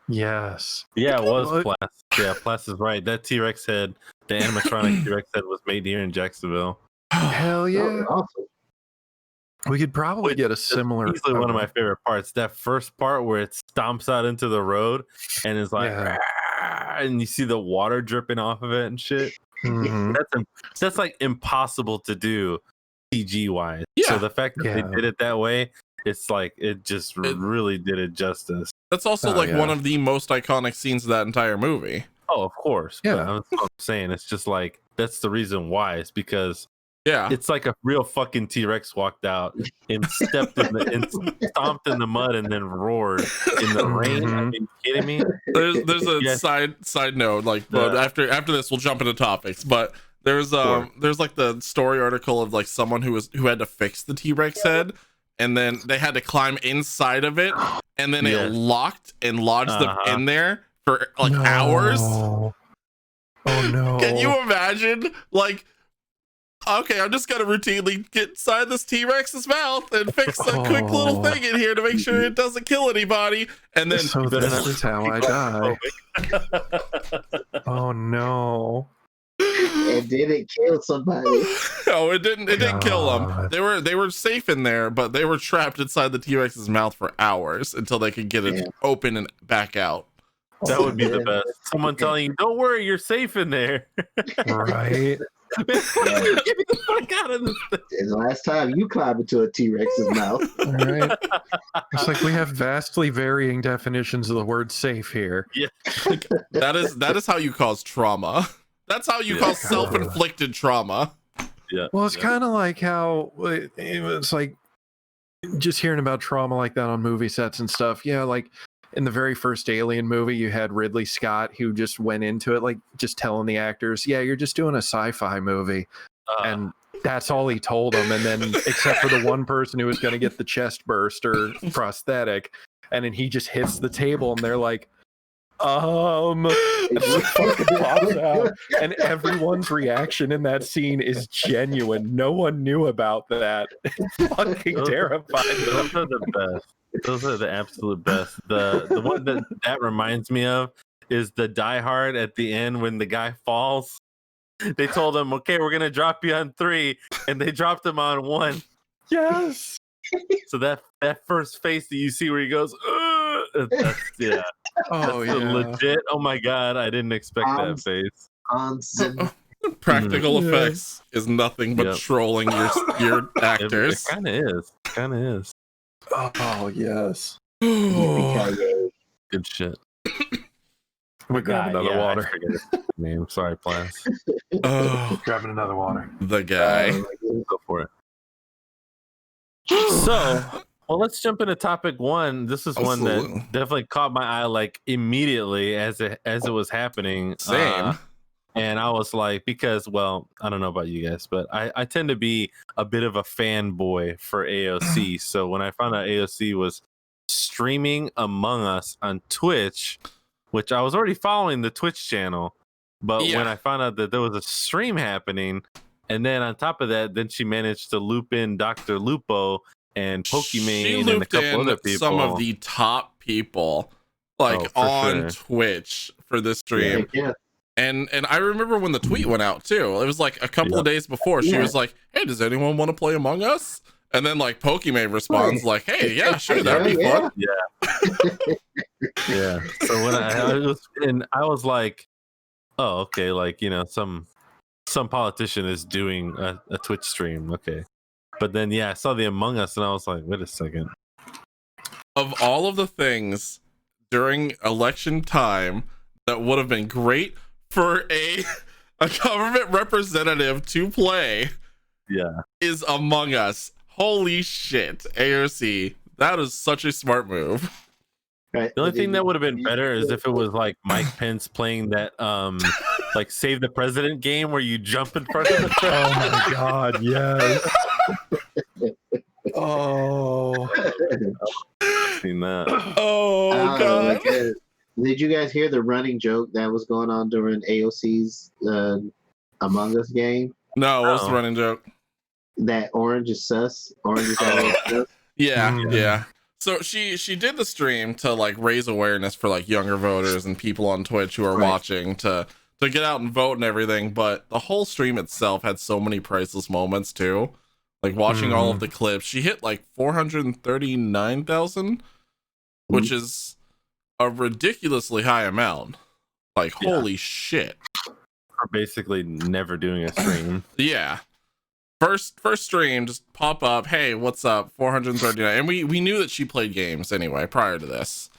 Yes. Yeah, it was What? Plas. Yeah, Plas is right. That T-Rex head, the animatronic T-Rex head was made here in Jacksonville. Hell yeah. Awesome. We could probably get a similar. Easily one of my favorite parts. That first part where it stomps out into the road and is like, Yeah. "Rah," and you see the water dripping off of it and shit. Mhm. That's like impossible to do CG wise. Yeah. So the fact that Yeah. they did it that way, it's like it just really did it justice. That's also Oh, like yeah. one of the most iconic scenes of that entire movie. Oh, of course. Yeah. But that's what I'm saying. It's just like that's the reason why. It's because Yeah. it's like a real fucking T-Rex walked out and stepped in the and stomped in the mud and then roared in the rain. Are you kidding me? There's a Yes. side note, like, but Yeah. after this we'll jump into topics, but there's Sure. there's like the story article of like someone who had to fix the T-Rex head and then they had to climb inside of it, and then it locked and lodged them in there for like hours. Oh no. Can you imagine? Like, okay, I'm just gonna routinely get inside this T-Rex's mouth and fix a quick little thing in here to make sure it doesn't kill anybody. And then So this is how I die. Oh no. And did it kill somebody? No, it didn't. It didn't kill them. God. They were safe in there, but they were trapped inside the T-Rex's mouth for hours until they could get it open and back out. That would be the best. Someone telling you, "Don't worry, you're safe in there." Right. Get the fuck out of this thing. And the last time you climbed into a T-Rex's mouth. All right. It's like we have vastly varying definitions of the word safe here. Yeah. Like, that is how you cause trauma. That's how you cause self-inflicted trauma. Yeah. Well, it's kind of like how it's like just hearing about trauma like that on movie sets and stuff. Yeah, like in the very first Alien movie, you had Ridley Scott who just went into it like just telling the actors, "Yeah, you're just doing a sci-fi movie," and that's all he told them. And then, except for the one person who was going to get the chest burst or prosthetic, and then he just hits the table, and they're like, and he fucking pops out, and everyone's reaction in that scene is genuine. No one knew about that. It's fucking terrifying. Those are the best. Those are the absolute best. The one that reminds me of is the Die Hard at the end when the guy falls. They told him, "Okay, we're gonna drop you on 3," and they dropped him on 1. Yes. So that first face that you see where he goes, that's, yeah. Oh That's yeah. legit. Oh my god, I didn't expect that face. Practical effects is nothing but trolling your actors. It kind of is. Oh yes. Good shit. We're grabbing another water. Name, sorry, Plas. Oh, Grabbing another water. the guy. Go for it. So, well, let's jump into topic 1. This is one that definitely caught my eye like immediately as it was happening. Same. And I was like, because, well, I don't know about you guys, but I tend to be a bit of a fanboy for AOC. So when I found out AOC was streaming Among Us on Twitch, which I was already following the Twitch channel, but when I found out that there was a stream happening, and then on top of that, then she managed to loop in Dr. Lupo and Pokimane and a couple other people. Some of the top people on Twitch for this stream. Yeah. And I remember when the tweet went out too. It was like a couple of days before. She was like, "Hey, does anyone want to play Among Us?" And then like Pokimane responds like, "Hey, yeah, sure, that'd be fun." Yeah. So when I was like, "Oh, okay, like, you know, some politician is doing a Twitch stream, okay." But then I saw the Among Us and I was like, "Wait a second." Of all of the things during election time that would have been great for a government representative to play, is Among Us. Holy shit, AOC. That is such a smart move. Right. The only thing that would have been better is if it was like Mike Pence playing that like Save the President game where you jump in front of the Oh my god, yes. Oh. Seen that. Oh god. Did you guys hear the running joke that was going on during AOC's Among Us game? No, what's the running joke? That orange is sus. Orange is sus. Yeah. So she did the stream to like raise awareness for like younger voters and people on Twitch who are watching to get out and vote and everything. But the whole stream itself had so many priceless moments too. Like watching all of the clips, she hit like 439,000, which is a ridiculously high amount. Like holy shit. For basically never doing a stream. Yeah. First stream, just pop up, hey, what's up? 439. And we knew that she played games anyway prior to this.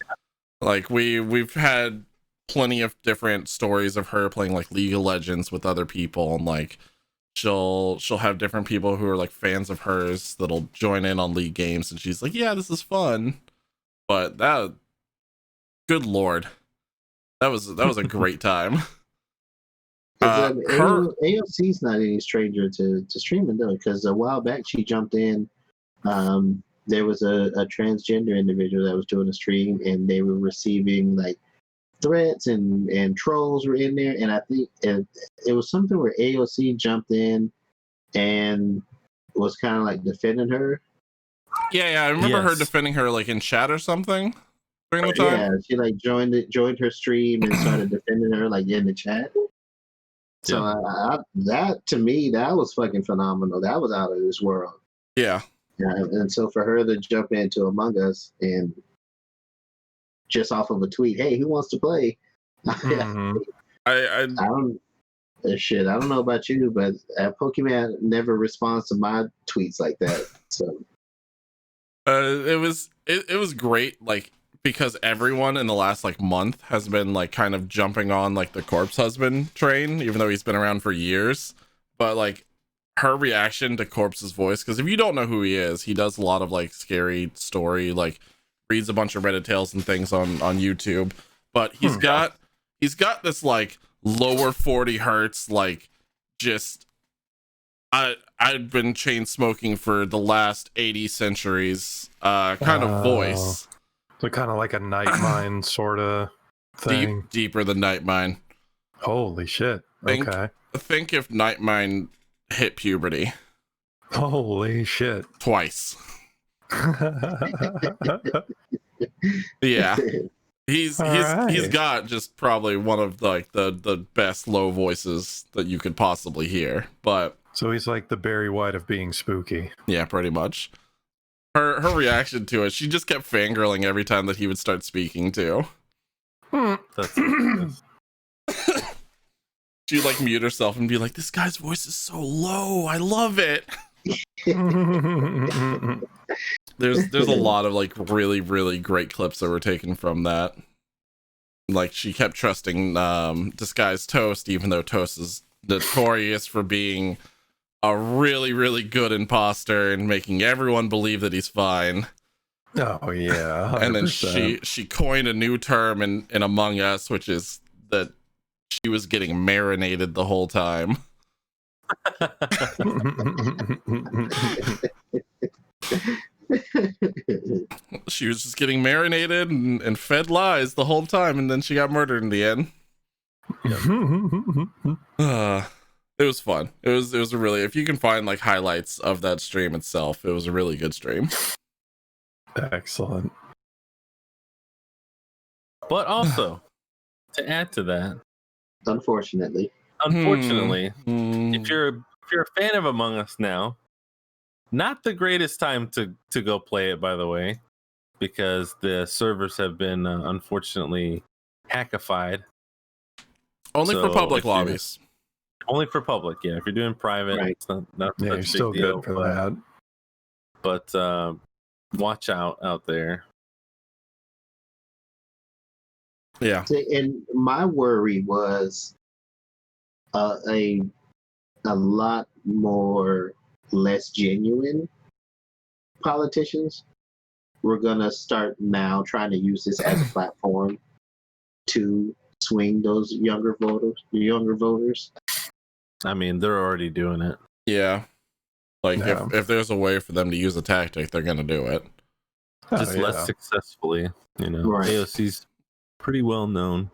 Like we've had plenty of different stories of her playing like League of Legends with other people, and like she'll have different people who are like fans of hers that'll join in on League games, and she's like, yeah, this is fun. But that, good lord, that was a great time. AOC's not any stranger to streaming though, because a while back she jumped in there was a transgender individual that was doing a stream, and they were receiving like threats and trolls were in there, and I think it was something where AOC jumped in and was kind of like defending her. Yeah, I remember her defending her like in chat or something during the time. Yeah, she like joined her stream and started defending her like in the chat. So that to me, that was fucking phenomenal. That was out of this world. Yeah. Yeah, and so for her to jump into Among Us and just off of a tweet, hey, who wants to play? Mhm. I don't shit. I don't know about you, but Pokemon never responds to my tweets like that. So it was great, like because everyone in the last like month has been like kind of jumping on like the corpse husband train, even though he's been around for years. But like her reaction to Corpse's voice, because if you don't know who he is, he does a lot of like scary story, like reads a bunch of Reddit tales and things on YouTube. But he's got this like lower 40 hertz, like just I've been chain smoking for the last 80 centuries kind of voice. So kind of like a Nightmine sort of thing. Deeper than Nightmine. Holy shit. Okay. Think if Nightmine hit puberty. Holy shit. Twice. Yeah. He's got just probably one of like the best low voices that you could possibly hear. But so he's like the Barry White of being spooky. Yeah, pretty much. Her reaction to it, she just kept fangirling every time that he would start speaking too. She'd like mute herself and be like, this guy's voice is so low, I love it. There's a lot of like really, really great clips that were taken from that. Like she kept trusting Disguised Toast, even though Toast is notorious for being a really, really good imposter and making everyone believe that he's fine. Oh yeah. 100%. And then she coined a new term in Among Us, which is that she was getting marinated the whole time. She was just getting marinated and fed lies the whole time, and then she got murdered in the end. It was fun. It was a really, if you can find like highlights of that stream itself, it was a really good stream. Excellent. But also, to add to that, unfortunately, if you're a fan of Among Us now, not the greatest time to go play it, by the way, because the servers have been unfortunately hackified. Only for public lobbies. Only for public, yeah. If you're doing private, right. It's not Yeah, you're still good for that. But watch out there. Yeah. And my worry was a lot more less genuine politicians were gonna start now trying to use this as a platform to swing those younger voters. I mean, they're already doing it. Yeah. Like if there's a way for them to use a tactic, they're gonna do it. Just less successfully, you know. Right. AOC's pretty well known.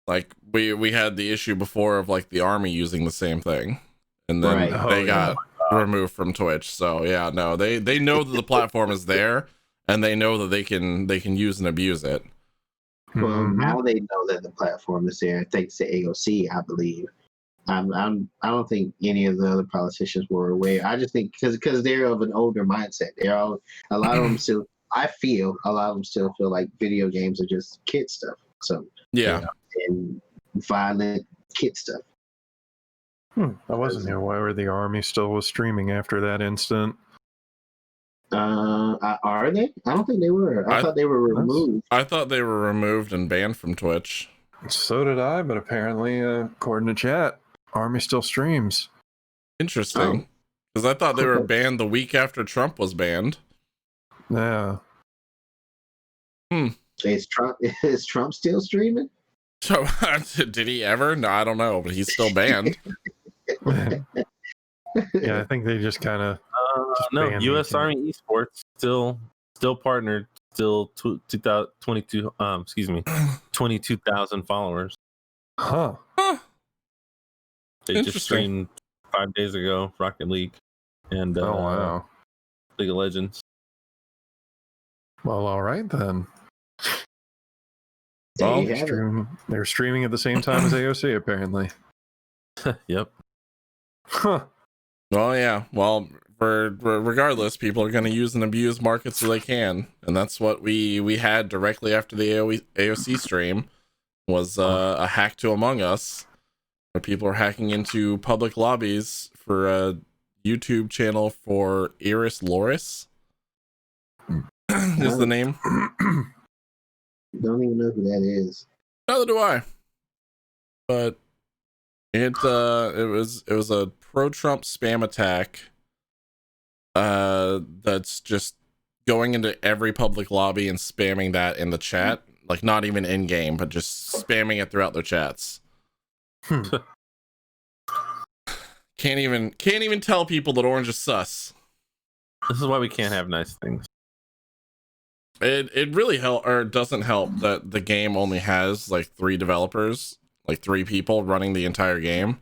Like we had the issue before of like the army using the same thing, and then they got removed from Twitch. So yeah, no, they know that the platform is there, and they know that they can use and abuse it. Well, now they know that the platform is there thanks to AOC, I believe. I don't think any of the other politicians were aware. I just think because they're of an older mindset. A lot of them still. I feel a lot of them still feel like video games are just kid stuff. So yeah, and violent kid stuff. I wasn't aware the army still was streaming after that incident. Are they? I don't think they were. I thought they were removed. I thought they were removed and banned from Twitch. So did I, but apparently, according to chat, army still streams. Interesting. Because I thought they were banned the week after Trump was banned. Yeah. Is Trump still streaming? So did he ever? No, I don't know, but he's still banned. Yeah, I think they just kind of no, U.S. Army Esports still partnered, still 22,000 followers. Huh. They just Interesting. streamed 5 days ago Rocket League and Oh wow. League of Legends. Well, all right then. There Well, you have it. They're streaming at the same time as AOC, apparently. Yep. Huh. Well, yeah. Well, regardless, people are going to use and abuse markets so they can, and that's what we had directly after the AOC stream was a hack to Among Us, where people are hacking into public lobbies for a YouTube channel for Iris Loris. Is the name? Don't even know who that is. Neither do I. But it was a pro-Trump spam attack that's just going into every public lobby and spamming that in the chat, like not even in game, but just spamming it throughout their chats. Can't even tell people that orange is sus. This is why we can't have nice things. It really doesn't help that the game only has like 3 developers, like 3 people running the entire game.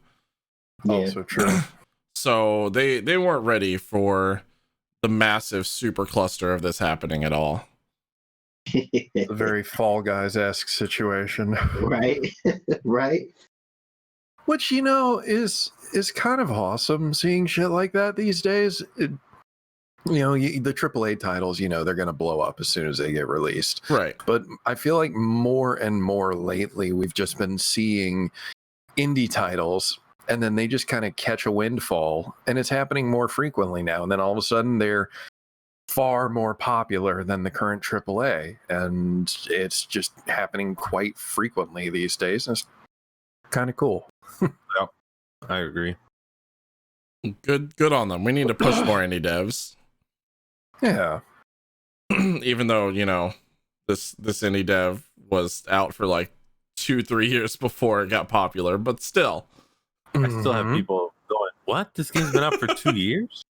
Yeah. Also true. So they weren't ready for the massive super cluster of this happening at all. A very Fall Guys-esque situation. Right. Right. Which, is kind of awesome seeing shit like that these days. The AAA titles, they're going to blow up as soon as they get released. Right. But I feel like more and more lately, we've just been seeing indie titles, and then they just kind of catch a windfall, and it's happening more frequently now. And then all of a sudden, they're far more popular than the current AAA, and it's just happening quite frequently these days. And it's kind of cool. Yep. I agree. Good on them. We need to push more indie devs. Yeah. Even though, this indie dev was out for like 2-3 years before it got popular, but still. I still have Mhm. people going, "What? This game's been out for 2 years?"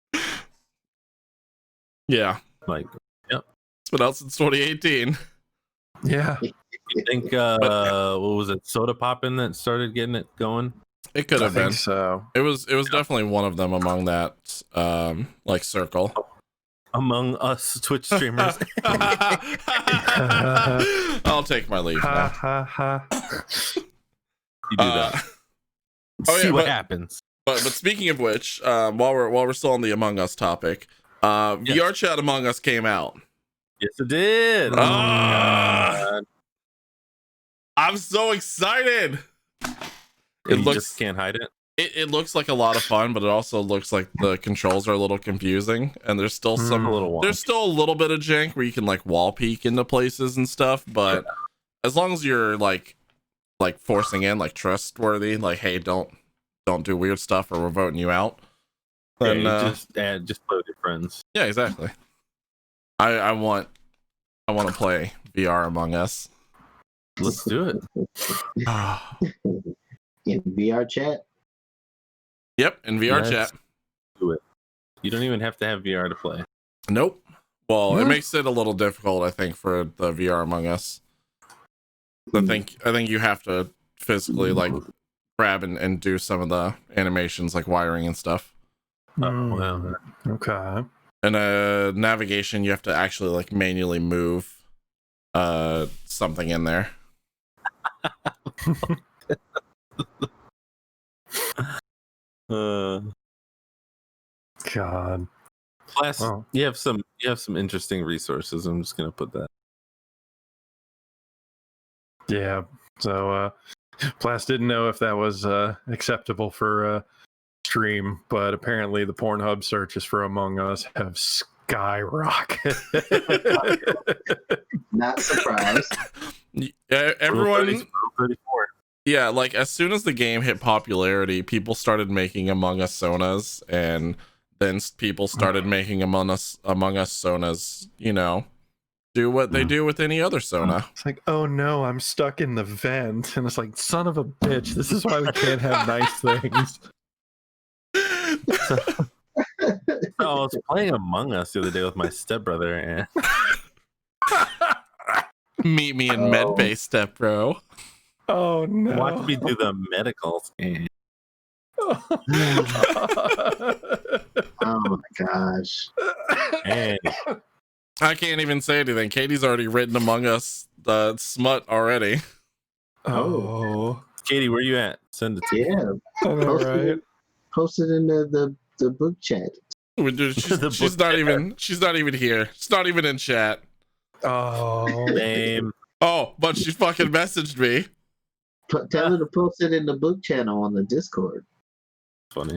Yeah. Like, It's been out since 2018. Yeah. you think what was it, Soda Poppin' that started getting it going? It could I have been. think so. It was definitely one of them among that circle. Among us Twitch streamers. I'll take my leave Ha now. ha ha. You do that. See what happens. But speaking of which, while we're still on the Among Us topic, VR Chat Among Us came out. Yes, it did. Oh, God. I'm so excited. You just can't hide it. It looks like a lot of fun, but it also looks like the controls are a little confusing, and there's still some A little there's still a little bit of jank where you can like wall peek into places and stuff, but as long as you're like forcing in like trustworthy, like, hey, don't do weird stuff or we're voting you out. Then just play with your friends. yeah, exactly. I want to play VR Among Us. Let's do it. In VR chat. Yep, in VR Let's chat. do it. You don't even have to have VR to play. Nope. Well, it What? makes it a little difficult, I think, for the VR Among Us. I think you have to physically like grab and do some of the animations like wiring and stuff. Oh, well. Okay. And navigation, you have to actually like manually move something in there. God. Plus, Wow. you have some interesting resources. I'm just gonna put that. Yeah. So Plas didn't know if that was acceptable for stream, but apparently the Pornhub searches for Among Us have skyrocketed. Not surprised. Everyone, Rule 34. yeah, like as soon as the game hit popularity, people started making Among Us Sonas, and then people started making Among Us Sonas, do what they do with any other Sona. It's like, oh no, I'm stuck in the vent. And it's like, son of a bitch, this is why we can't have nice things. So I was playing Among Us the other day with my stepbrother, and Meet me in Medbay, step bro. Oh no! watch me do the medical scan. Oh my gosh. And I can't even say anything. Katie's already written Among Us the smut already. Oh, Katie, where you at? Send it to me. Yeah. I know, right? Post it in the book chat. She's not even here. She's not even in chat. Oh, Name. Oh, but she fucking messaged me. Tell her to post it in the book channel on the Discord. Funny.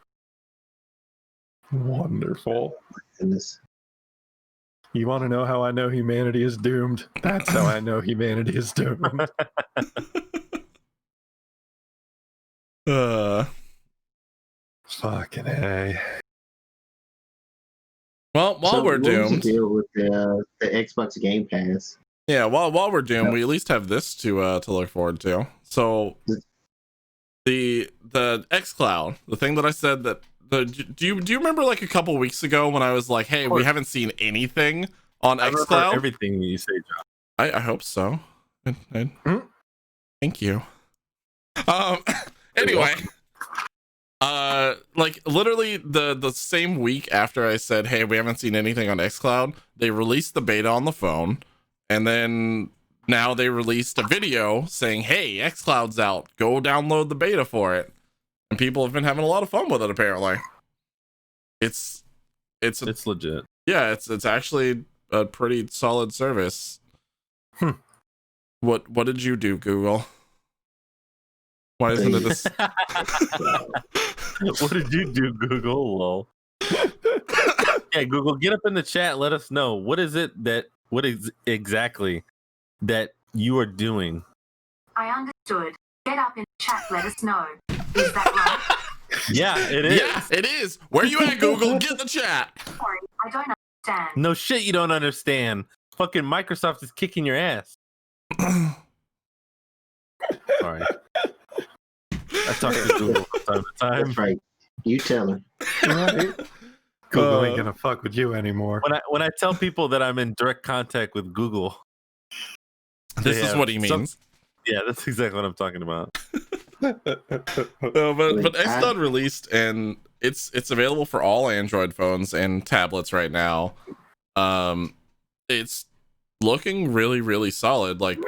wonderful. Goodness. You want to know how I know humanity is doomed? That's how I know humanity is doomed. Fucking A. Well, while So we're what was the doomed, deal with the Xbox Game Pass? yeah. While we're doomed, we at least have this to look forward to. So the xCloud, the thing that I said that do you remember like a couple weeks ago when I was like, hey, we haven't seen anything on I remember xCloud? everything you say, John. I hope so. Thank you. Anyway, like literally the same week after I said, hey, we haven't seen anything on xCloud, they released the beta on the phone, and then now they released a video saying, hey, xCloud's out, go download the beta for it. And people have been having a lot of fun with it, apparently. It's legit. yeah, it's actually a pretty solid service. What did you do, Google? Why isn't it this? What did you do, Google? Lol. Yeah, Google, get up in the chat. Let us know what is exactly that you are doing. I understood. Get up in the chat. Let us know. Is that right? Yeah, it is. Yeah, it is. Where you at, Google? Get in the chat. Sorry, I don't understand. No shit, you don't understand. Fucking Microsoft is kicking your ass. Sorry. I talk to Google from time to time. That's right. You tell her. Right? Google ain't gonna fuck with you anymore. When I tell people that I'm in direct contact with Google, This is what he means. Yeah, that's exactly what I'm talking about. But xCloud released, and it's available for all Android phones and tablets right now. It's looking really, really solid. Like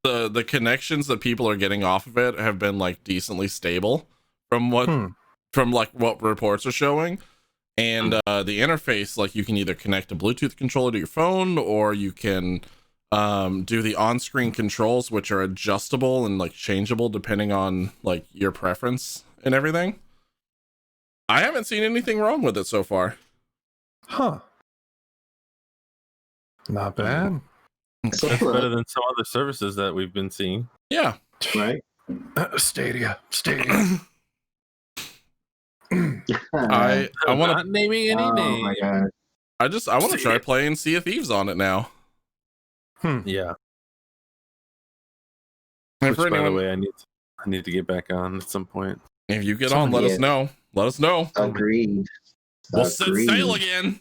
the connections that people are getting off of it have been like decently stable from what reports are showing. And the interface, like you can either connect a Bluetooth controller to your phone, or you can do the on-screen controls, which are adjustable and like changeable depending on like your preference and everything. I haven't seen anything wrong with it so far. Huh. Not bad. That's better than some other services that we've been seeing. Yeah. Right? Stadia. I want Not naming any Oh names. my god. I want to try playing Sea of Thieves on it now. Yeah. And Which, for by the anyone, way, I need to get back on at some point. if you get on, let us know. Let us know. Agreed. We'll set sail again.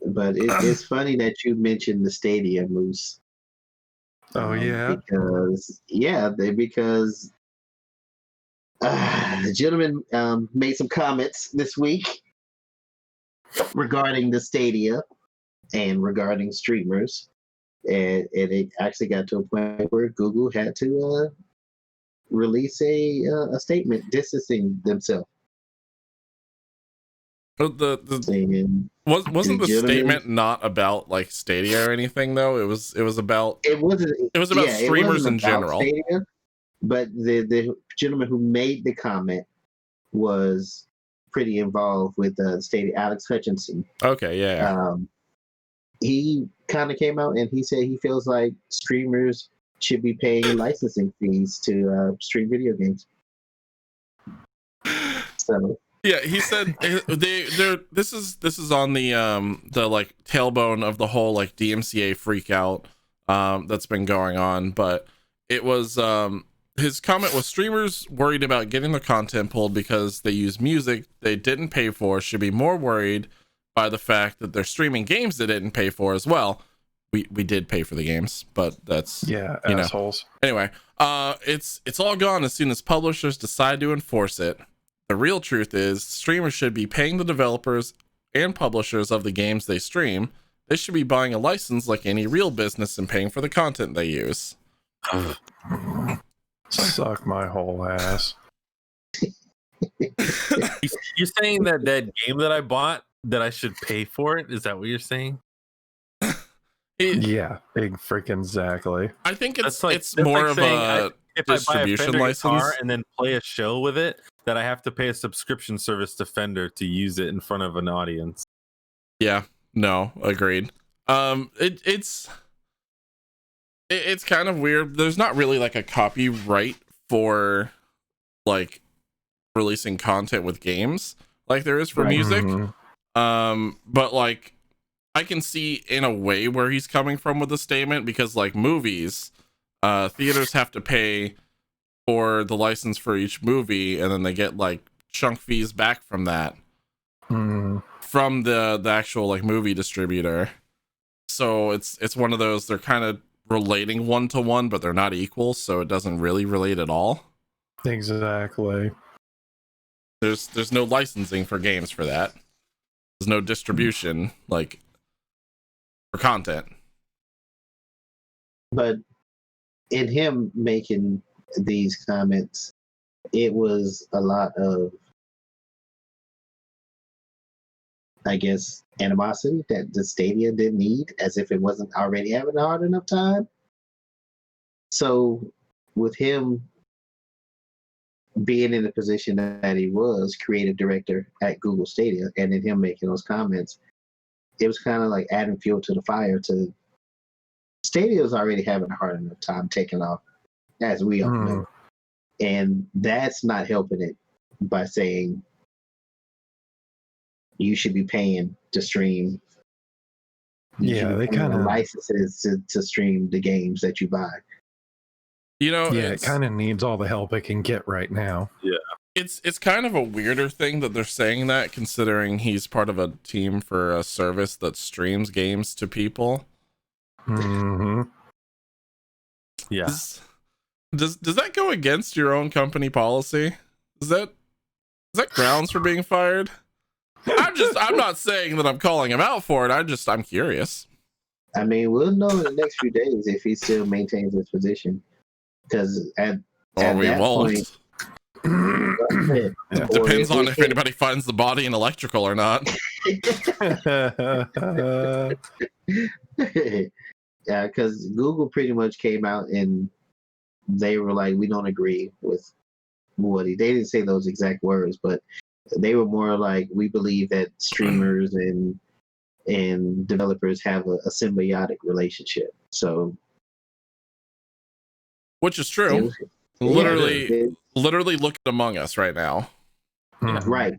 But it's funny that you mentioned the Stadia, Moose. Oh yeah. Because the gentleman made some comments this week regarding the Stadia and regarding streamers, and it actually got to a point where Google had to release a statement distancing themselves. But Saying, wasn't the gentlemen- statement not about like Stadia or anything though? It was about it was about streamers wasn't in about general. Stadia, but the gentleman who made the comment was pretty involved with Stadia, Alex Hutchinson. Okay, yeah. He kind of came out and he said he feels like streamers should be paying licensing fees to stream video games. So Yeah, he said this is on the like tailbone of the whole like DMCA freak out that's been going on, but it was his comment was streamers worried about getting their content pulled because they use music they didn't pay for should be more worried by the fact that they're streaming games they didn't pay for as well. We did pay for the games, but that's assholes. Anyway, it's all gone as soon as publishers decide to enforce it. The real truth is streamers should be paying the developers and publishers of the games they stream. They should be buying a license like any real business and paying for the content they use. Suck my whole ass. You're saying that game that I bought, that I should pay for it? Is that what you're saying? Yeah, freaking exactly. I think it's like more of saying if distribution I buy a Fender license guitar and then play a show with it, that I have to pay a subscription service to Fender to use it in front of an audience. Yeah, no, agreed. It's kind of weird. There's not really like a copyright for like releasing content with games like there is for music. But like I can see in a way where he's coming from with the statement, because like movies, theaters have to pay for the license for each movie, and then they get like chunk fees back from that from the actual like movie distributor. So it's one of those, they're kind of relating one to one, but they're not equal, so it doesn't really relate at all. Exactly. There's no licensing for games for that. There's no distribution like for content. But in him making these comments, it was a lot of, I guess, animosity that the Stadia didn't need, as if it wasn't already having a hard enough time. So with him being in the position that he was, creative director at Google Stadia, and then him making those comments, it was kind of like adding fuel to the fire. To Stadia was already having a hard enough time taking off, as we all know. And that's not helping it by saying you should be paying to stream. They kind of licenses to stream the games that you buy. You know, it kind of needs all the help it can get right now. Yeah. It's kind of a weirder thing that they're saying that, considering he's part of a team for a service that streams games to people. Yeah. Does that go against your own company policy? Is that grounds for being fired? I'm not saying that I'm calling him out for it. I'm curious. I mean, we'll know in the next few days if he still maintains his position. Because at that point, it depends on if anybody finds the body in electrical or not. Yeah, because Google pretty much came out and they were like, we don't agree with what they didn't say those exact words, but they were more like, we believe that streamers and developers have a symbiotic relationship. So, which is true. Literally look at Among Us right now. Right.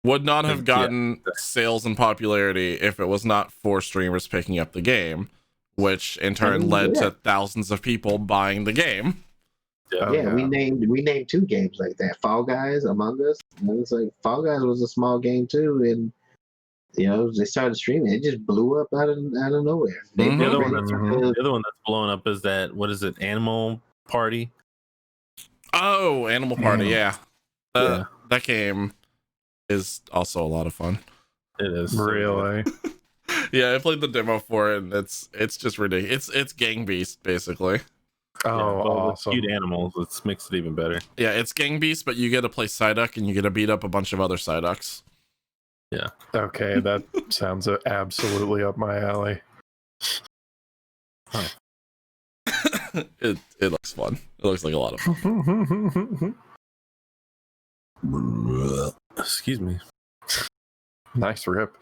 Would not have gotten sales and popularity if it was not for streamers picking up the game, which in turn led to thousands of people buying the game. We named two games like that: Fall Guys, Among Us. And it's like Fall Guys was a small game too, and they started streaming. It just blew up out of nowhere. The other one that's blowing up is that, what is it, Animal Party? Oh, Animal Party, yeah. That game is also a lot of fun. It is. Really? Yeah, I played the demo for it, and it's just ridiculous. It's Gang Beast, basically. Awesome. Cute animals. It makes it even better. Yeah, it's Gang Beast, but you get to play Psyduck, and you get to beat up a bunch of other Psyducks. Yeah. Okay, that sounds absolutely up my alley. Huh. It looks fun. It looks like a lot of fun. Excuse me. Nice rip.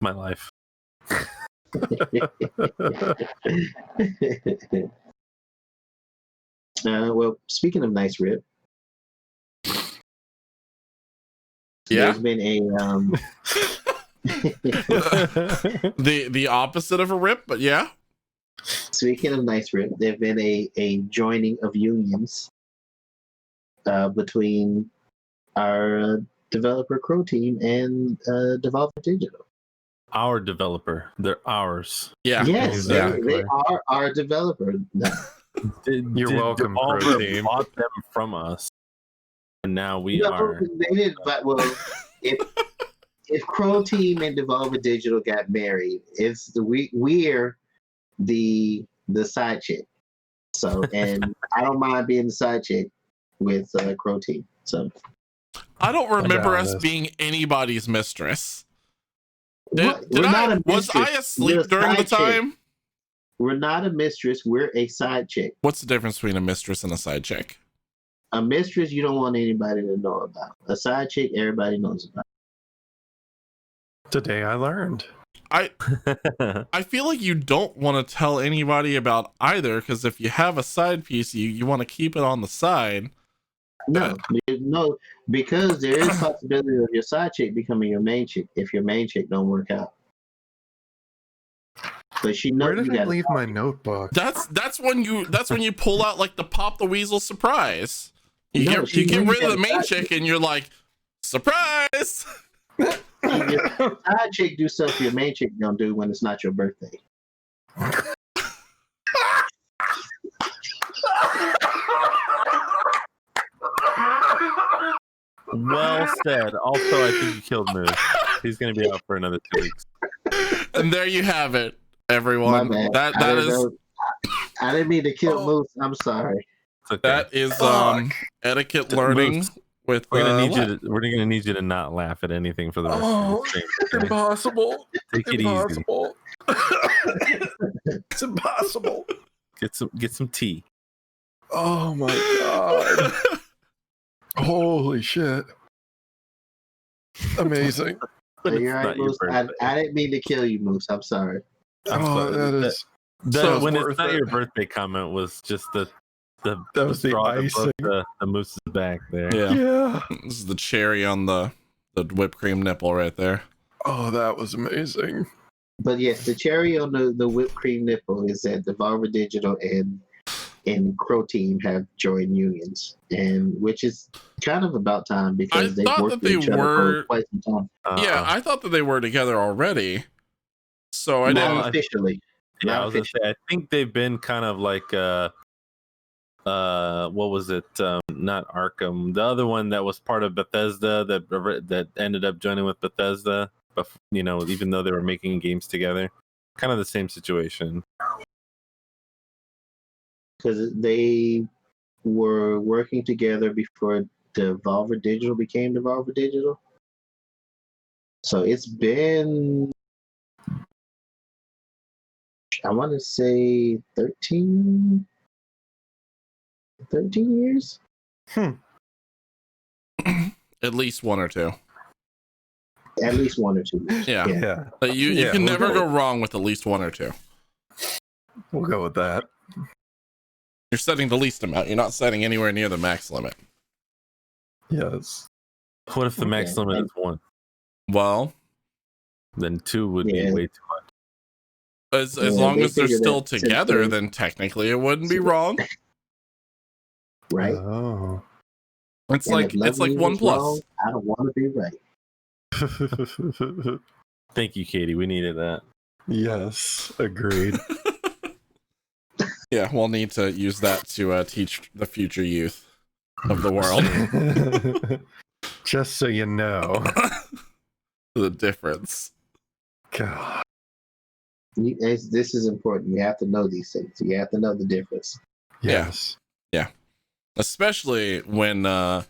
My life. Well, speaking of nice rip, there's been a the opposite of a rip, but yeah. Speaking of nice rip, there's been a joining of unions between our developer Croteam and Devolver Digital. Our developer, they're ours. Yeah. Yes, exactly. they are our developer. You're welcome, Devolver Croteam. bought them from us, and now we No, are. they didn't. But well, if Croteam and Devolver Digital got married, we're the side chick. So, and I don't mind being the side chick with Croteam. So I don't remember doubt us this. being anybody's mistress. What? We're not a Was I mistress. We're asleep a during the side chick. time? We're not a mistress. We're a side chick. What's the difference between a mistress and a side chick? A mistress you don't want anybody to know about. A side chick everybody knows about. Today I learned. I feel like you don't want to tell anybody about either, because if you have a side piece, you want to keep it on the side. No, because there is possibility of your side chick becoming your main chick if your main chick don't work out. But she knows Where did you I gotta leave talk. my notebook? That's when you pull out like the Pop the Weasel surprise. You No, get she rid knows of the you main gotta chick and you're like, surprise. Your side chick do stuff your main chick don't do when it's not your birthday. Well said. Also, I think you killed Moose. He's going to be out for another 2 weeks. And there you have it, My everyone. bad. That I is didn't know- I didn't mean to kill Moose. I'm sorry. It's okay. that is etiquette learning Moose, with we're gonna need Lex. you. We're gonna need you to not laugh at anything for the rest of the stream. okay? Impossible. Take it easy. Impossible. It's impossible. Get some tea. Oh my god. Holy shit. Amazing. But You're it's right, not your Moose. birthday. I didn't mean to kill you, Moose. I'm sorry. I'm Oh, sorry. that is That, so when it's worth not it. your birthday comment was just the That was the straw that icing. broke the moose's back there. Yeah. Yeah. This is the cherry on the whipped cream nipple right there. Oh, that was amazing. But yes, the cherry on the whipped cream nipple is that Devolver Digital and Croteam have joined unions, and which is kind of about time because I they've thought worked that with they each other were- for quite some time. Yeah, I thought that they were together already. So I Not didn't. officially. Yeah, Not I was gonna say, I think they've been kind of like what was it? Not Arkham, the other one that was part of Bethesda that ended up joining with Bethesda, but even though they were making games together, kind of the same situation. because they were working together before Devolver Digital became Devolver Digital. So it's been, I want to say 13 years. At least one or two. At least 1 or 2 years. Yeah. Yeah. But you Yeah, can we'll never go go wrong with at least one or two. We'll go with that. You're setting the least amount. You're not setting anywhere near the max limit. Yes. What if the max Okay. limit is 1? Well, Then 2 would Yeah. be way too much. as Yeah, long they as they're figured still that since together, they- then technically it wouldn't be wrong. Right? Oh. It's And like if it's like loving one is plus. wrong, I don't want to be right. Thank you, Katie. We needed that. Yes. Agreed. Yeah, we'll need to use that to teach the future youth of the world Just so you know. the difference. God. This is important. You have to know these things. You have to know the difference. Yes. Especially when there's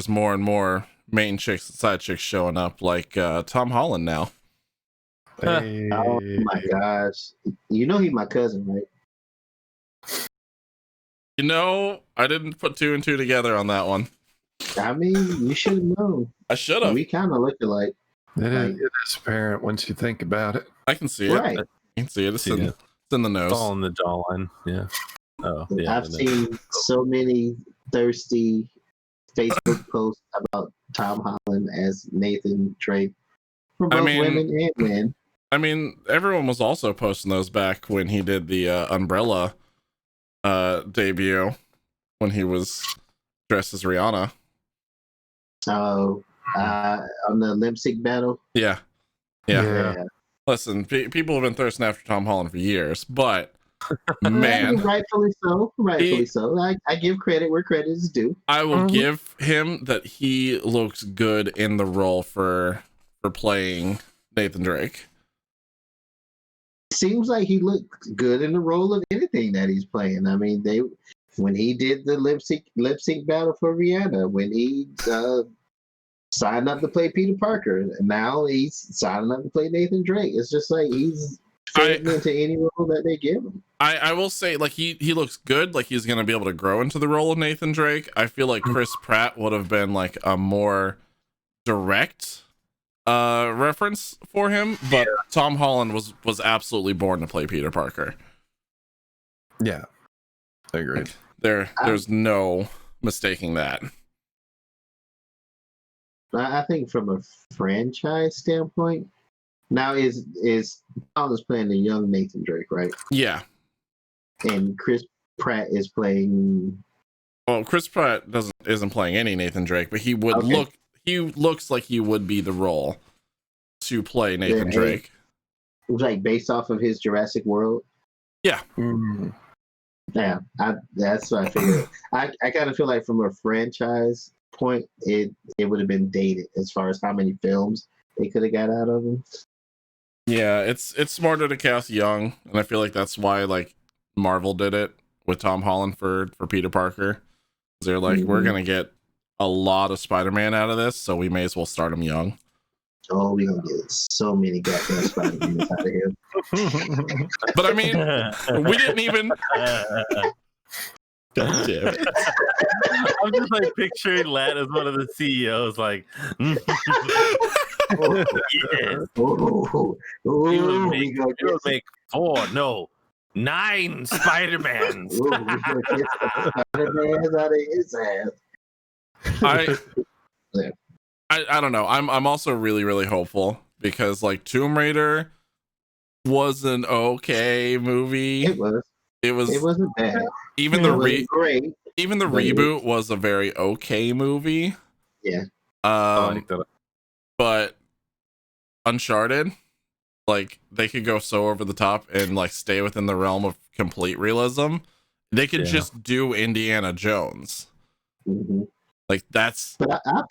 more and more main chicks and side chicks showing up, like Tom Holland now. Hey. Oh my gosh. You know he's my cousin, right? I didn't put 2 and 2 together on that one. I mean, you should have known. I should have. We kind of look alike. It is apparent once you think about it. I can see it. Right. I can see it. It's See in, it. it's in the It's all nose. in the jawline. Yeah. Oh, yeah. I've seen so many thirsty Facebook posts about Tom Holland as Nathan Drake from I both mean- women and men. I mean, everyone was also posting those back when he did the Umbrella debut when he was dressed as Rihanna. Oh, on the lip sync battle. Yeah. Listen, people have been thirsting after Tom Holland for years, but man, rightfully so. I give credit where credit is due. I will give him that he looks good in the role for playing Nathan Drake. Seems like he looked good in the role of anything that he's playing. I mean, when he did the lip sync battle for Rihanna, when he signed up to play Peter Parker, and now he's signing up to play Nathan Drake. It's just like he's fitting into any role that they give him. I will say, like, he looks good, like he's gonna be able to grow into the role of Nathan Drake. I feel like Chris Pratt would have been like a more direct reference for him, but Tom Holland was absolutely born to play Peter Parker. Yeah, I agree. There's no mistaking that. I think from a franchise standpoint, now is Holland's playing the young Nathan Drake, right? Yeah. And Chris Pratt is playing. Well, Chris Pratt isn't playing any Nathan Drake, but he would look. He looks like he would be the role to play Nathan Drake. Like based off of his Jurassic World. Yeah. Yeah, that's what I figured. I kind of feel like from a franchise point, it would have been dated as far as how many films they could have got out of him. Yeah, it's smarter to cast young, and I feel like that's why like Marvel did it with Tom Holland for Peter Parker. They're like, we're gonna get a lot of Spider-Man out of this, so we may as well start him young. Oh, we're gonna get so many goddamn Spider-Man out of here. But I mean, we didn't even. God damn it. I'm just like picturing Lat as one of the CEOs, like, yes. He would make 9 Spider-Mans. Spider-Man's out of his ass. I don't know. I'm also really, really hopeful because like Tomb Raider was an okay movie. It wasn't bad. Even the reboot was a very okay movie. Yeah. But Uncharted, like they could go so over the top and like stay within the realm of complete realism. They could just do Indiana Jones. Mm-hmm. Like that's. But I'll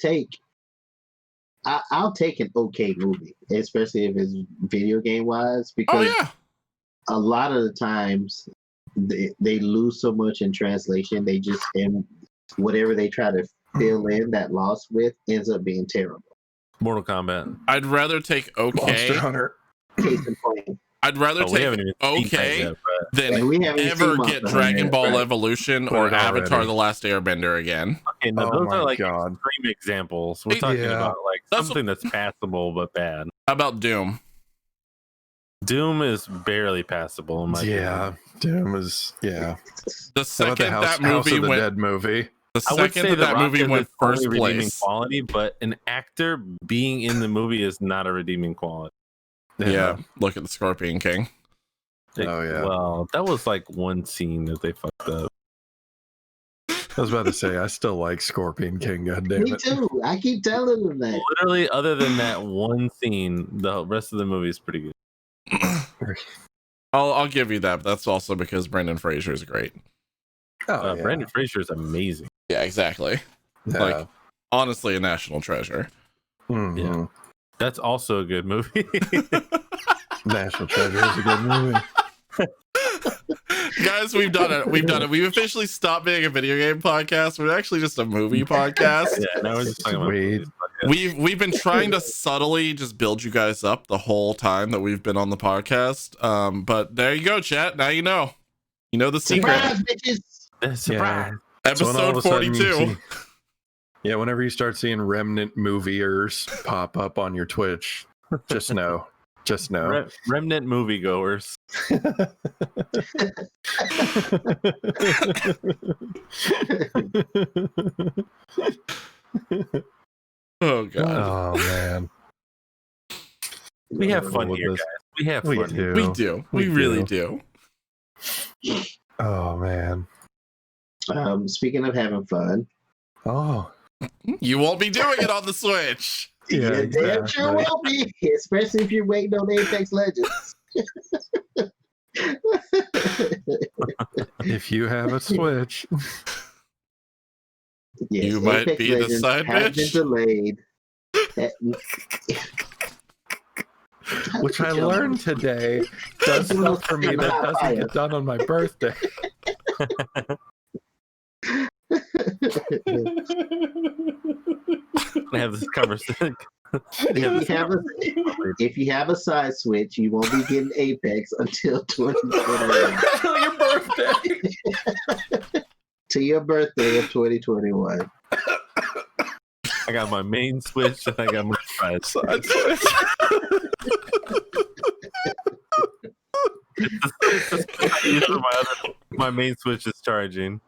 take an okay movie, especially if it's video game wise, because a lot of the times they lose so much in translation. They just, and whatever they try to fill in that loss with ends up being terrible. Mortal Kombat. I'd rather take okay. Monster Hunter. Case in point. I'd rather take okay than ever get Dragon Ball Evolution or Avatar: The Last Airbender again. Okay, now those are like extreme examples. We're talking about like something that's passable but bad. How about Doom? Doom is barely passable in my opinion. Doom is The second that House movie of the went, Dead movie. the second that movie went first redeeming place. quality, but an actor being in the movie is not a redeeming quality. Yeah, look at the Scorpion King. Well, that was like one scene that they fucked up. I was about to say, I still like Scorpion King. God damn it. Me too. I keep telling them that. Literally, other than that one scene, the rest of the movie is pretty good. I'll give you that. But that's also because Brendan Fraser is great. Brendan Fraser is amazing. Yeah, exactly. Like honestly, a national treasure. Mm-hmm. Yeah, that's also a good movie. National Treasure is a good movie. Guys, we've done it. We've officially stopped being a video game podcast. We're actually just a movie podcast. Yeah, now we're just talking about movies. We've been trying to subtly just build you guys up the whole time that we've been on the podcast. But there you go, chat. Now you know. You know the secret. Surprise, bitches. Surprise. Episode 42. Whenever you start seeing Remnant movieers pop up on your Twitch, just know. Just know. Remnant moviegoers. Oh god. Oh man. We have fun here, guys. We have We fun. do. We do. We really do. Oh man. Speaking of having fun, Oh. You won't be doing it on the Switch. Yeah, you damn sure exactly. will be, especially if you're waiting on Apex Legends. If you have a Switch. Yes, You might Apex be the Legends side has been bitch. delayed. Which I learned today does stuff for me that doesn't get done on my birthday. I have this conversation. If you have a side switch, you won't be getting Apex until 2021. Until your birthday. To your birthday of 2021. I got my main Switch and I got my side Side Switch. my main Switch is charging.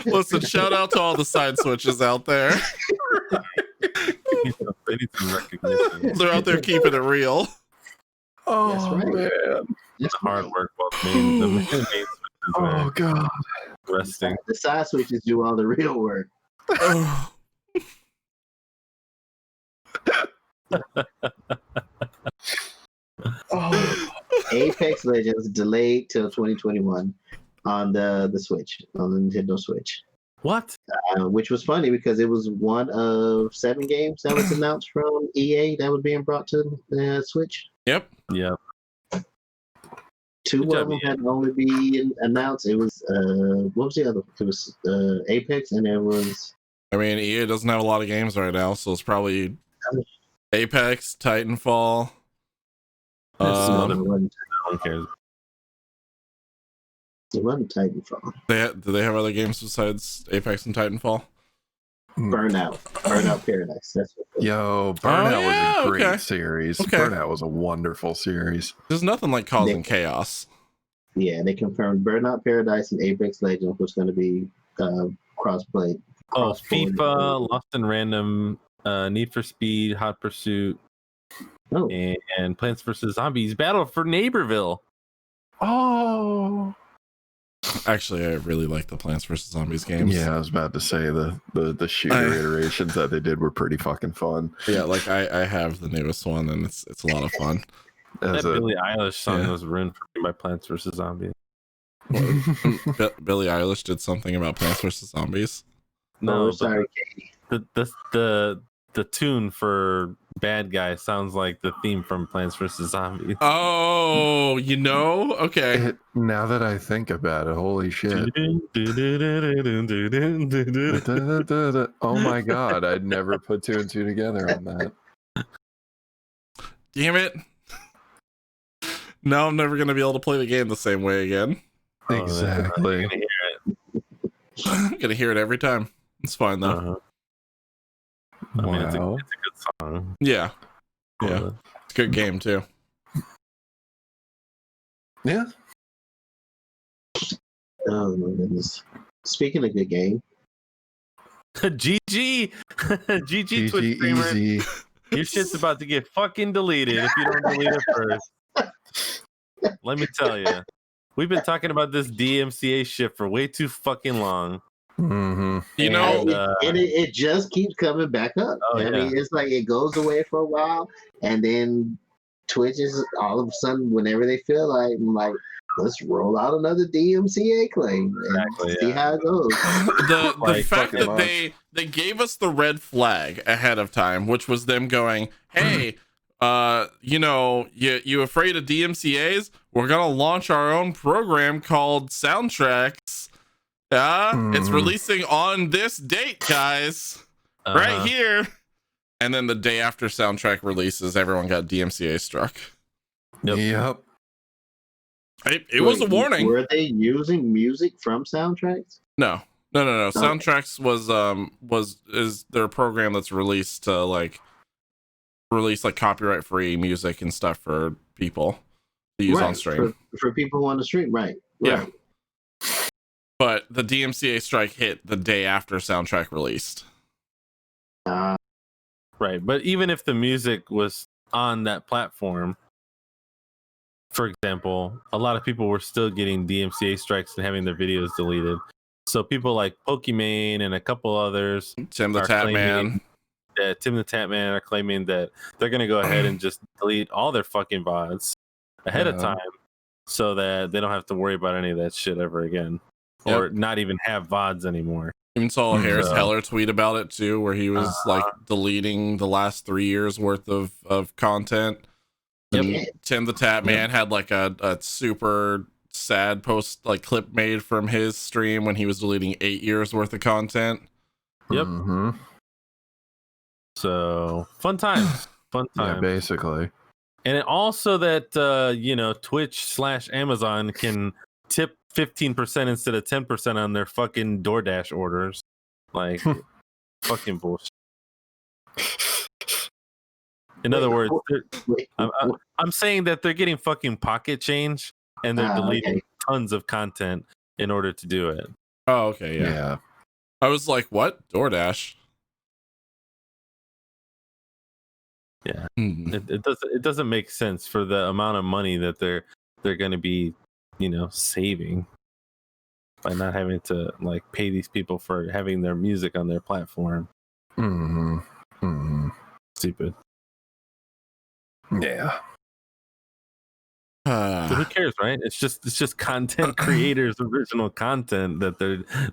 Listen, shout out to all the side switches out there. They need some recognition. They're out there keeping it real. Oh That's right. man. It's hard work while the main Switch is Oh god. resting. The side switches do all the real work. Oh. Oh. Apex Legends delayed till 2021 on the Switch, on the Nintendo Switch. What? Which was funny because it was one of 7 games that was announced from EA that was being brought to the Switch. Yep. Yeah. 2 Good job, of them had only been announced. It was what was the other? It was Apex, and it was I mean, EA doesn't have a lot of games right now, so it's probably Apex, Titanfall. There's some other it wasn't, no one cares. it wasn't Titanfall. Do they have other games besides Apex and Titanfall? Burnout Paradise. That's what it was. Yo, Burnout yeah, was a great okay. series. Okay. Burnout was a wonderful series. There's nothing like causing chaos. Yeah, they confirmed Burnout Paradise and Apex Legends was going to be cross-play. Oh, cross-play. FIFA, Lost in Random, Need for Speed, Hot Pursuit, Oh, and Plants vs. Zombies Battle for Neighborville. Oh. Actually, I really like the Plants vs Zombies games. Yeah, I was about to say the shooter iterations that they did were pretty fucking fun. Yeah, like I have the newest one, and it's a lot of fun. As That a, Billie Eilish song yeah. was ruined for me by Plants vs. Zombies. Billie Eilish did something about Plants vs Zombies. No, oh, sorry, but the tune for Bad Guy sounds like the theme from Plants vs. Zombies. Oh, okay. now that I think about it, holy shit. Oh my god, I'd never put 2 and 2 together on that. Damn it. Now I'm never gonna be able to play the game the same way again. Exactly. I'm gonna hear it every time. It's fine though. Uh-huh. I mean, it's a Wow. good song. Yeah. Yeah. It's a good game too. Yeah. Oh my goodness. Speaking of good game, GG GG Twitch streamer. easy. Your shit's about to get fucking deleted if you don't delete it first. Let me tell you. We've been talking about this DMCA shit for way too fucking long. Mm-hmm. You know, and it just keeps coming back up. Oh, I mean, it's like it goes away for a while, and then Twitch is all of a sudden, whenever they feel like, I'm like, let's roll out another DMCA claim and see how it goes. the Like, fact fucking that they gave us the red flag ahead of time, which was them going, hey, you afraid of DMCAs? We're gonna launch our own program called Soundtracks. It's releasing on this date, guys. Right here. And then the day after Soundtrack releases, everyone got DMCA struck. Yep. It was a warning. Were they using music from Soundtracks? No. Soundtracks is their program that's released to release copyright free music and stuff for people to use on stream. For people who want to stream, right. Yeah. But the DMCA strike hit the day after Soundtrack released. Right, but even if the music was on that platform, for example, a lot of people were still getting DMCA strikes and having their videos deleted. So people like Pokimane and a couple others, Tim the Tap Man. Tim the Tap Man are claiming that they're going to go ahead and just delete all their fucking VODs ahead of time so that they don't have to worry about any of that shit ever again. Or not even have VODs anymore. Even saw Harris Heller tweet about it too, where he was like deleting the last 3 years worth of content. And Tim the Tap Man had like a super sad post like clip made from his stream when he was deleting 8 years worth of content. Yep. So fun times. Yeah, basically. And also that Twitch/Amazon can tip 15% instead of 10% on their fucking DoorDash orders. Like fucking bullshit. In other words, I'm saying that they're getting fucking pocket change and they're deleting tons of content in order to do it. Oh, okay, yeah. I was like, what? DoorDash? Yeah. It doesn't make sense for the amount of money that they're going to be, saving by not having to like pay these people for having their music on their platform. Stupid. Yeah. So who cares, right? It's just content creators' original content that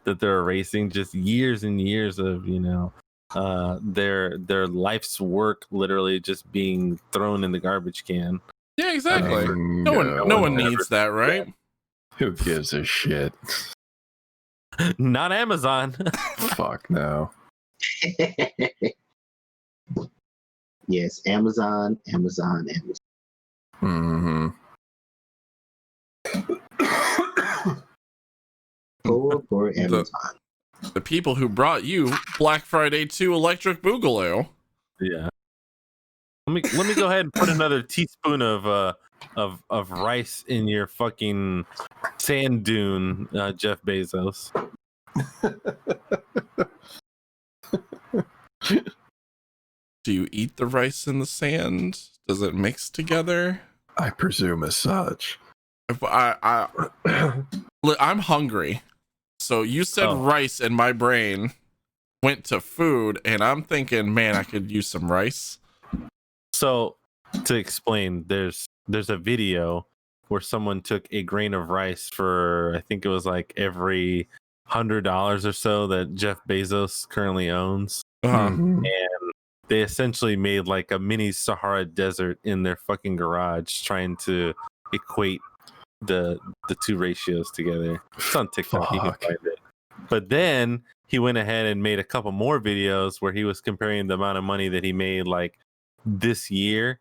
they're erasing. Just years and years of their life's work literally just being thrown in the garbage can. Yeah, exactly. No one needs that, right? Who gives a shit? Not Amazon. Fuck no. Yes, Amazon. Poor Amazon. The people who brought you Black Friday 2 Electric Boogaloo. Yeah. Let me go ahead and put another teaspoon of rice in your fucking sand dune, Jeff Bezos. Do you eat the rice in the sand? Does it mix together? I presume as such. I'm hungry. So you said rice and my brain went to food and I'm thinking, man, I could use some rice. So to explain, there's a video where someone took a grain of rice for, I think it was like every $100 or so that Jeff Bezos currently owns. And they essentially made like a mini Sahara desert in their fucking garage trying to equate the two ratios together. It's on TikTok. You can find it. But then he went ahead and made a couple more videos where he was comparing the amount of money that he made like this year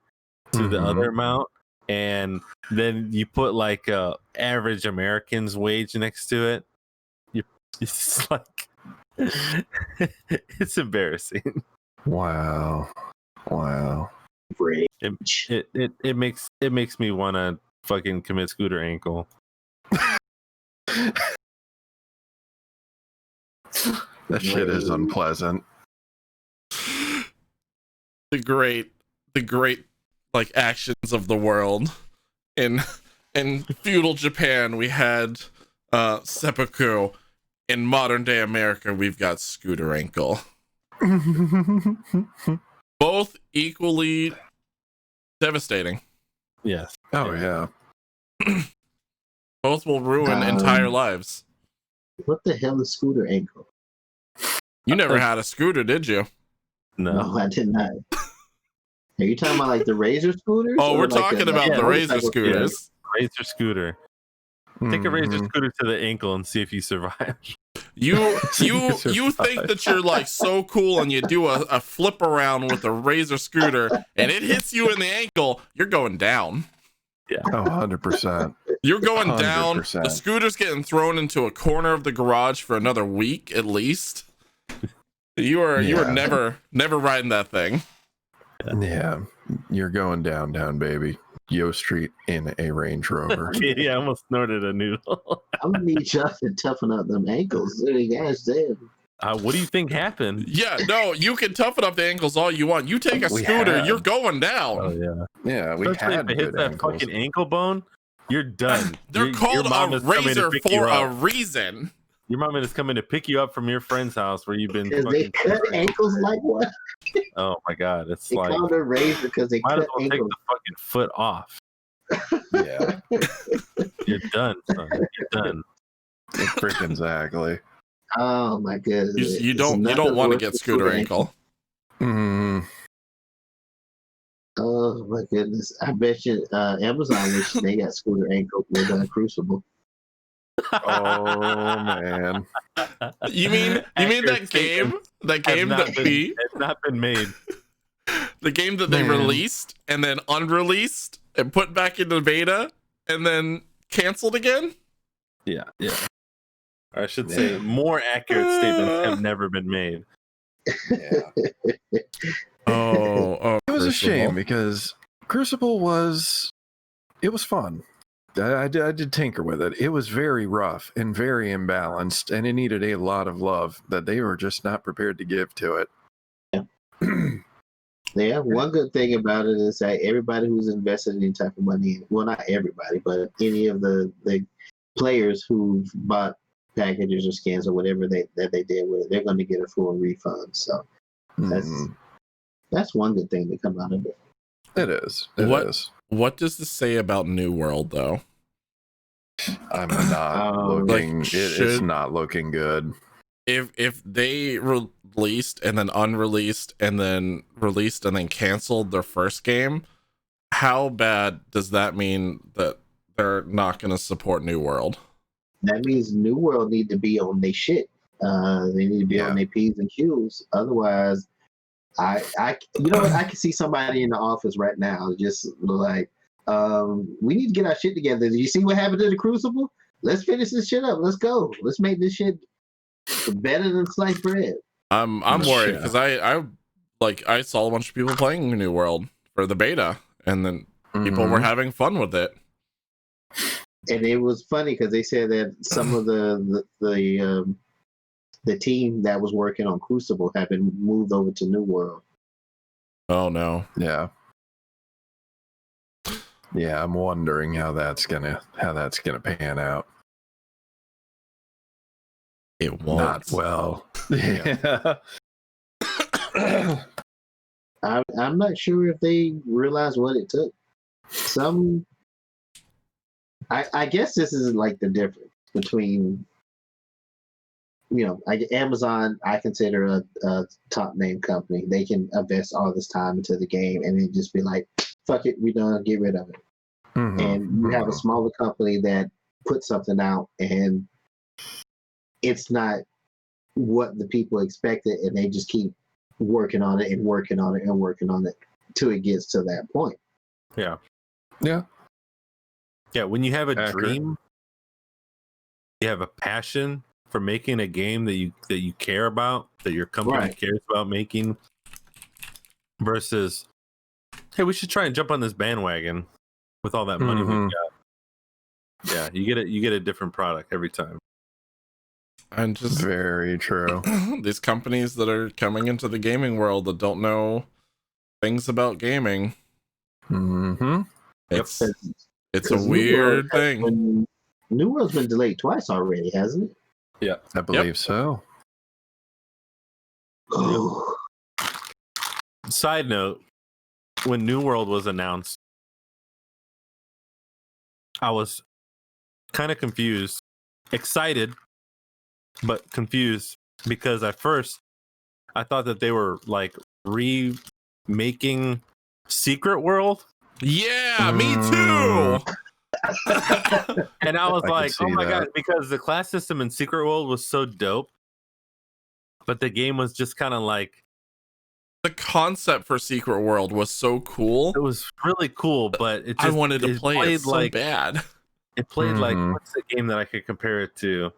to the other amount, and then you put like a average American's wage next to it. It's like it's embarrassing. Wow. It makes me want to fucking commit scooter ankle. That shit is unpleasant. The great like actions of the world. In feudal Japan we had seppuku. In modern day America we've got scooter ankle. Both equally devastating. Yes. Oh yeah. Both will ruin entire lives. What the hell is scooter ankle? You never had a scooter, did you? No, I did not. Are you talking about like the Razor scooters? Oh, we're like talking about the Razor scooters. Razor scooter. Take a Razor scooter to the ankle and see if you survive. You think that you're like so cool and you do a flip around with a Razor scooter and it hits you in the ankle, you're going down. Yeah. Oh, 100%. You're going 100%. Down. 100%. The scooter's getting thrown into a corner of the garage for another week at least. You are never riding that thing. Yeah. You're going down, baby. Yo Street in a Range Rover. Yeah, I almost snorted a noodle. I'm gonna need y'all to toughen up them ankles. Gosh damn. What do you think happened? Yeah, no, you can toughen up the ankles all you want. You take a We scooter, had. you're going down. Oh yeah. Yeah, we Especially had if it hits good that ankles. fucking ankle bone, you're done. They're Your called mom a is coming to razor pick for you a up. reason. Your mom is coming to pick you up from your friend's house where you've been. Because they fucking cut ankles like what? Oh my god, it's They like called her razor because they might as cut well take ankles. the fucking foot off. Yeah, You're done, son. You're done. freaking exactly. Oh my goodness! You It's don't nothing want to worse get than scooter ankle. Mm, Oh my goodness! I bet you Amazon wish they got scooter ankle with Crucible. oh man, You mean Accurate that game? statements That have game not that been- we has not been made. the game that they Man. released and then unreleased and put back into beta and then canceled again? Yeah, yeah. I should say more accurate statements have never been made. yeah. Oh, It was a Crucible. shame because Crucible was fun. I did tinker with it. It was very rough and very imbalanced, and it needed a lot of love that they were just not prepared to give to it. Yeah, one good thing about it is that everybody who's invested any type of money, well, not everybody, but any of the players who've bought packages or skins or whatever that they did with it, they're going to get a full refund. So that's one good thing to come out of it. It is. It is. What does this say about New World though? I'm not looking. Like, It's not looking good. If they released and then unreleased and then released and then canceled their first game, how bad does that mean that they're not going to support New World? That means New World need to be on their shit. They need to be on their P's and Q's. Otherwise, you know what? I can see somebody in the office right now just like, we need to get our shit together. Did you see what happened to the Crucible? Let's finish this shit up. Let's go. Let's make this shit better than sliced bread. I'm worried because I saw a bunch of people playing New World for the beta, and then people were having fun with it. And it was funny because they said that some of the team that was working on Crucible had been moved over to New World. Oh no! Yeah, I'm wondering how that's gonna pan out. It won't. Not well. Yeah. I'm not sure if they realized what it took. I guess this is like the difference between, Amazon, I consider a top name company. They can invest all this time into the game and then just be like, fuck it, we're done, get rid of it. And you have a smaller company that puts something out and it's not what the people expected, and they just keep working on it and working on it and working on it till it gets to that point. Yeah. Yeah. Yeah. When you have a dream, you have a passion for making a game that you care about, that your company cares about making, versus, hey, we should try and jump on this bandwagon with all that money we've got. Yeah, you get a different product every time. And just very true. These companies that are coming into the gaming world that don't know things about gaming. It's a weird thing. New World's been delayed twice already, hasn't it? Yeah, I believe so. Side note, when New World was announced, I was kind of confused, excited, but confused, because at first I thought that they were like remaking Secret World. Yeah, me too. And I was I like, oh my that. god, because the class system in Secret World was so dope, but the game was just kind of like, the concept for Secret World was so cool. it was really cool, but it just, I wanted to play it so like bad. it played like, what's the game that I could compare it to?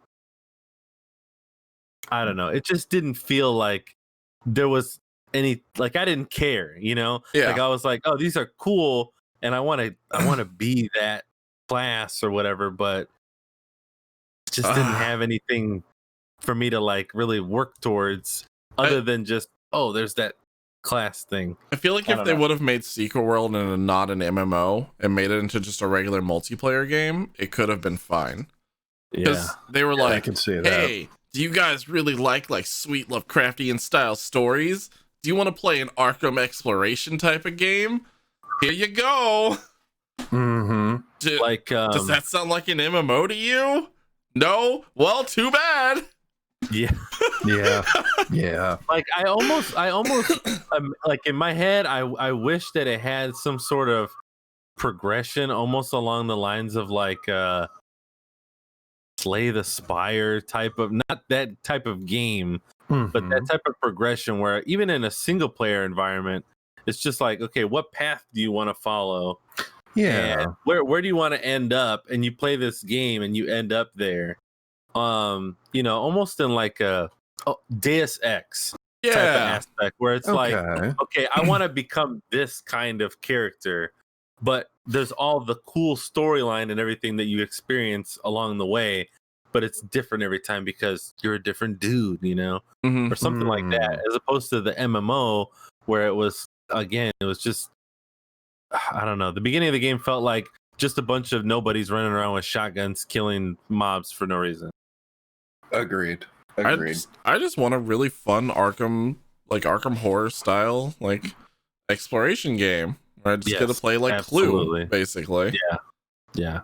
I don't know. It just didn't feel like there was any, like, I didn't care, Yeah. Like I was like, oh, these are cool, and I want to be that class or whatever, but it just didn't have anything for me to like really work towards, other than just there's that class thing. I feel like if they would have made Secret World and not an MMO and made it into just a regular multiplayer game, it could have been fine. Because they were like, I can see that. hey, do you guys really like sweet Lovecraftian style stories? Do you want to play an Arkham exploration type of game? Here you go. Mm-hmm. Does that sound like an MMO to you? No? Well, too bad. Yeah. Yeah. Like I almost like in my head, I wish that it had some sort of progression, almost along the lines of like Slay the Spire type of, not that type of game, but that type of progression where even in a single player environment, it's just like, okay, what path do you want to follow? Yeah. And where do you want to end up? And you play this game and you end up there. Almost in like a Deus Ex type of aspect where it's like, okay, I want to become this kind of character, but there's all the cool storyline and everything that you experience along the way, but it's different every time because you're a different dude, or something like that, as opposed to the MMO where it was, again, it was just, I don't know, the beginning of the game felt like just a bunch of nobodies running around with shotguns killing mobs for no reason. Agreed. I just want a really fun Arkham horror style exploration game where I just get to play Clue, basically. Yeah.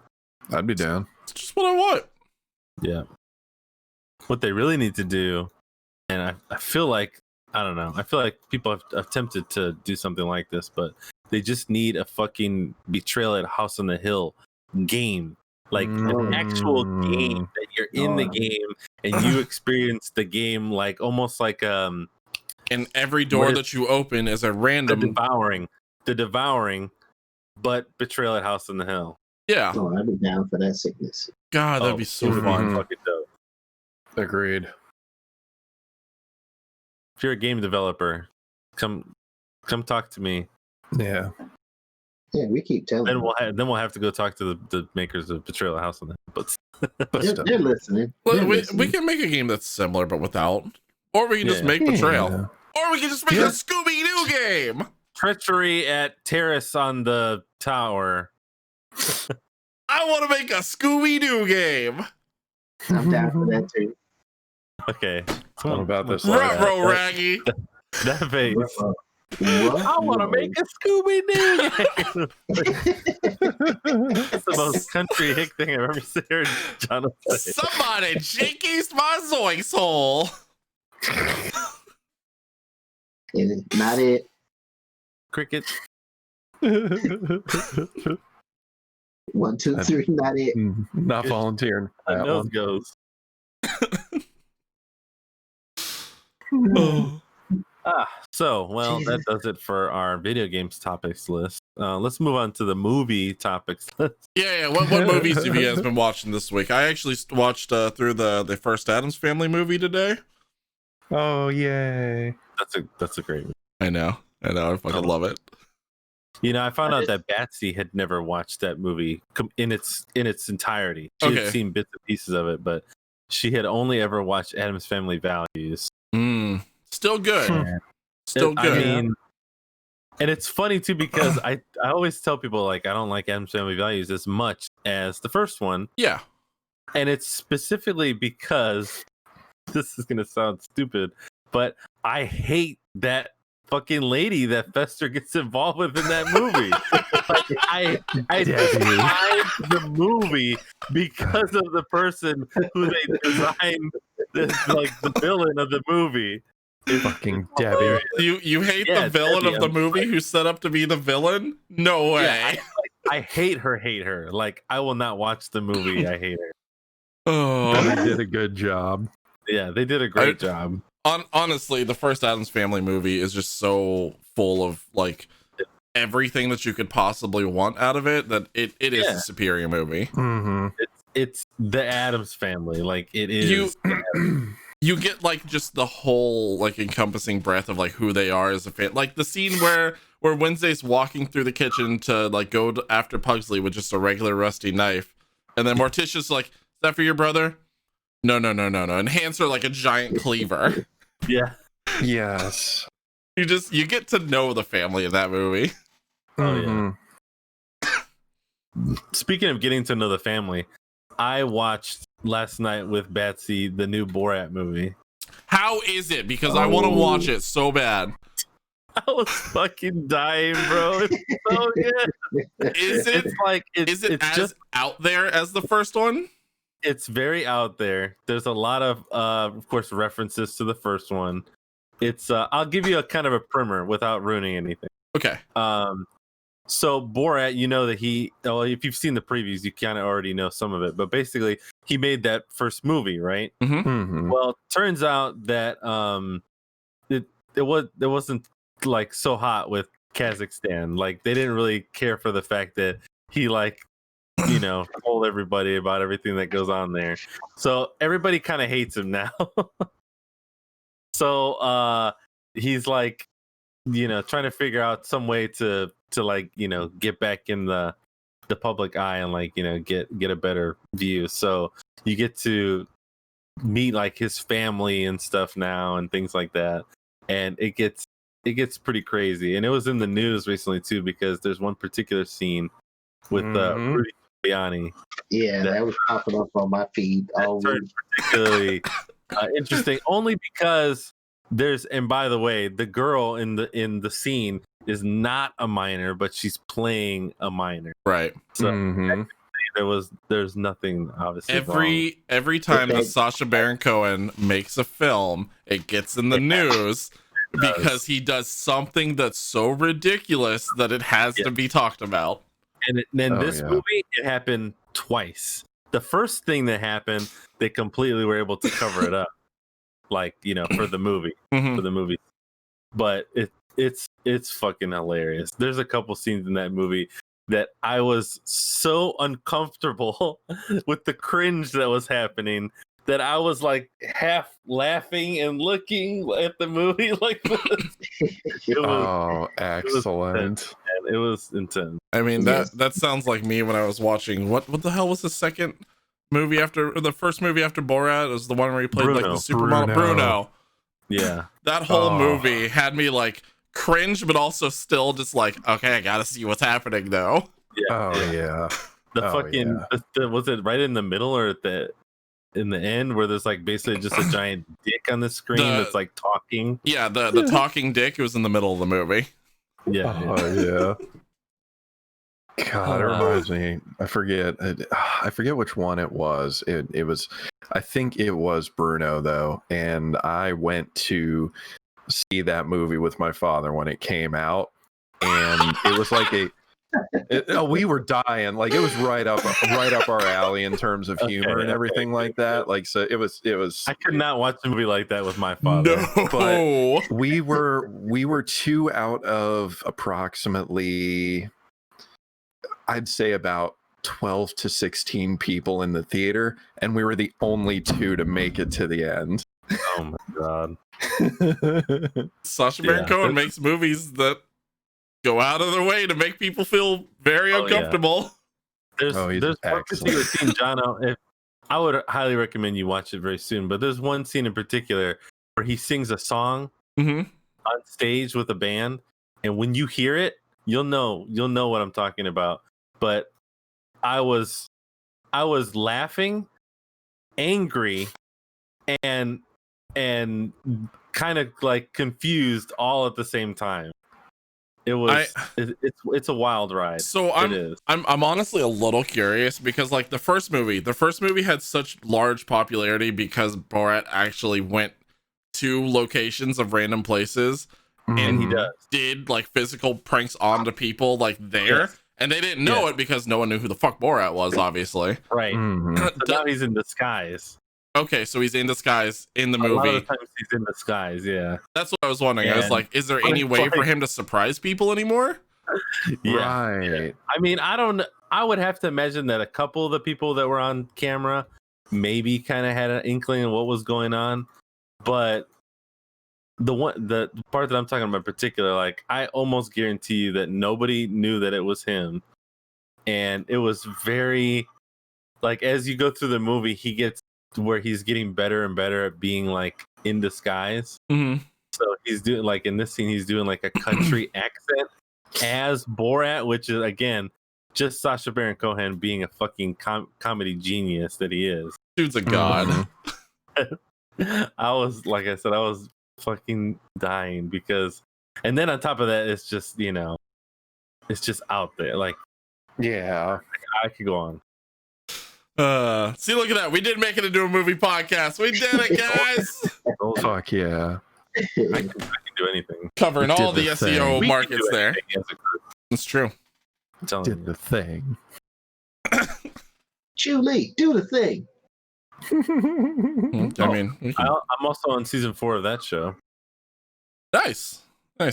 I'd be down. It's just what I want. Yeah. What they really need to do, and I feel like, I don't know, I feel like people have attempted to do something like this, but they just need a fucking Betrayal at House on the Hill game. Like an actual game that you're in the game and you experience the game like almost like and every door that you open is a random the devouring, but Betrayal at House on the Hill. Yeah. Oh, I'd be down for that sickness. God, that'd be so fun. Fucking dope. Agreed. If you're a game developer, come talk to me. Yeah. Yeah, we keep telling. Then we'll have to go talk to the makers of Betrayal at House on the Hill. But they're listening. Well, we can make a game that's similar but without, or we can just make Betrayal, or we can just make a Scooby-Doo game. Treachery at Terrace on the Tower. I want to make a Scooby-Doo game. I'm down for that too. Okay. What about this? Ruh-roh, Raggy. That face. What? I want to make a Scooby-Doo game. That's the most country hick thing I've ever heard Jonathan say. Somebody jinkies my zoinks hole. Not it. Cricket. 1, 2, 3. Not it. Not volunteering. That nose goes. Well, that does it for our video games topics list. Let's move on to the movie topics list. Yeah. What movies have you guys been watching this week? I actually watched through the first Addams Family movie today. Oh, yay. That's a great movie. I know. I fucking love it. I found out that Batsy had never watched that movie in its entirety. She had seen bits and pieces of it, but she had only ever watched Addams Family Values. Still good. Still good. I mean, and it's funny too because I always tell people like I don't like Addams Family Values as much as the first one. Yeah. And it's specifically because this is gonna sound stupid, but I hate that fucking lady that Fester gets involved with in that movie. I designed the movie because of the person who they designed like the villain of the movie. Fucking Debbie. You hate the villain of the movie who's set up to be the villain? No way. Yeah, I hate her. Like I will not watch the movie. I hate her. Oh, they did a good job. Yeah, they did a great job. Honestly, the first Addams Family movie is just so full of like everything that you could possibly want out of it that it is a superior movie. Mm-hmm. It's the Addams Family. Like it is. You get like just the whole like encompassing breadth of like who they are as a fan. Like the scene where Wednesday's walking through the kitchen to like go after Pugsley with just a regular rusty knife, and then Morticia's like, "Is that for your brother?" No. Enhance are like a giant cleaver. Yeah. Yes. You get to know the family in that movie. Oh, yeah. Mhm. Speaking of getting to know the family, I watched last night with Batsy the new Borat movie. How is it? Because I want to watch it so bad. I was fucking dying, bro. It's so good. Is it? It's like Is it it's as just out there as the first one? it's very out there. There's a lot of course, references to the first one. It's I'll give you a kind of a primer without ruining anything. Okay. So Borat, you know that if you've seen the previews, you kind of already know some of it. But basically, he made that first movie, right? Mhm. Well, turns out that it wasn't like so hot with Kazakhstan. Like they didn't really care for the fact that he told everybody about everything that goes on there. So everybody kind of hates him now. So he's like, trying to figure out some way to like, get back in the public eye and like, get a better view. So you get to meet like his family and stuff now and things like that. And it gets pretty crazy. And it was in the news recently too, because there's one particular scene with Rudy Giuliani. Yeah, that was popping up on my feed all week. Particularly interesting, only because and by the way, the girl in the scene is not a minor, but she's playing a minor. Right. So Mhm. there's nothing obviously wrong. Every time that Sacha Baron Cohen makes a film, it gets in the news because he does something that's so ridiculous that it has to be talked about. And then this movie, it happened twice. The first thing that happened, they completely were able to cover it up, like for the movie, But it's fucking hilarious. There's a couple scenes in that movie that I was so uncomfortable with the cringe that was happening that I was like half laughing and looking at the movie like this. Excellent. It was intense. I mean, that sounds like me when I was watching what the hell was the second movie after the first movie after Borat? It was the one where he played like the supermodel Bruno. Yeah. That whole movie had me like cringe, but also still just like, okay, I gotta see what's happening though. Yeah. Was it right in the middle or in the end where there's like basically just a giant dick on the screen that's like talking? Yeah, the talking dick. It was in the middle of the movie. Yeah. God, it reminds me. I forget which one it was. It was, I think it was Bruno though, and I went to see that movie with my father when it came out, and it was like we were dying. Like it was right up our alley in terms of humor and everything like that. Like so, it was. I could not watch a movie like that with my father. No, but we were 2 out of approximately, I'd say about 12 to 16 people in the theater, and we were the only 2 to make it to the end. Oh my god. Sacha Baron Cohen makes movies that go out of their way to make people feel very uncomfortable. There's one particular scene, John. I would highly recommend you watch it very soon, but there's one scene in particular where he sings a song on stage with a band, and when you hear it, you'll know what I'm talking about. But I was laughing, angry, and kind of like confused all at the same time. It was it's a wild ride. So I'm honestly a little curious because like the first movie had such large popularity because Borat actually went to locations of random places and he did like physical pranks onto people like there. Yes. And they didn't know it because no one knew who the fuck Borat was, obviously. Right. So now he's in disguise. Okay, so he's in disguise in the movie. A lot of the times he's in disguise, yeah. That's what I was wondering. I was like, is there any way for him to surprise people anymore? Yeah. Right. I mean, I would have to imagine that a couple of the people that were on camera maybe kind of had an inkling of what was going on. But the part that I'm talking about in particular, like I almost guarantee you that nobody knew that it was him. And it was very like as you go through the movie, he gets where he's getting better and better at being like in disguise. Mm-hmm. So he's doing like in this scene, he's doing like a country accent as Borat, which is again just Sacha Baron Cohen being a fucking comedy genius that he is. Dude's a god. I was like I said, I was fucking dying because, and then on top of that, it's just it's just out there. Like, Yeah. I could go on. See, look at that. We did make it into a movie podcast. We did it, guys. Fuck yeah. I can do anything. Covering We did all the the SEO thing. We can markets do there. anything as a group. It's true. I'm telling Did you. the thing. Julie, do the thing. I mean, we can- I'm also on season 4 of that show. nice. I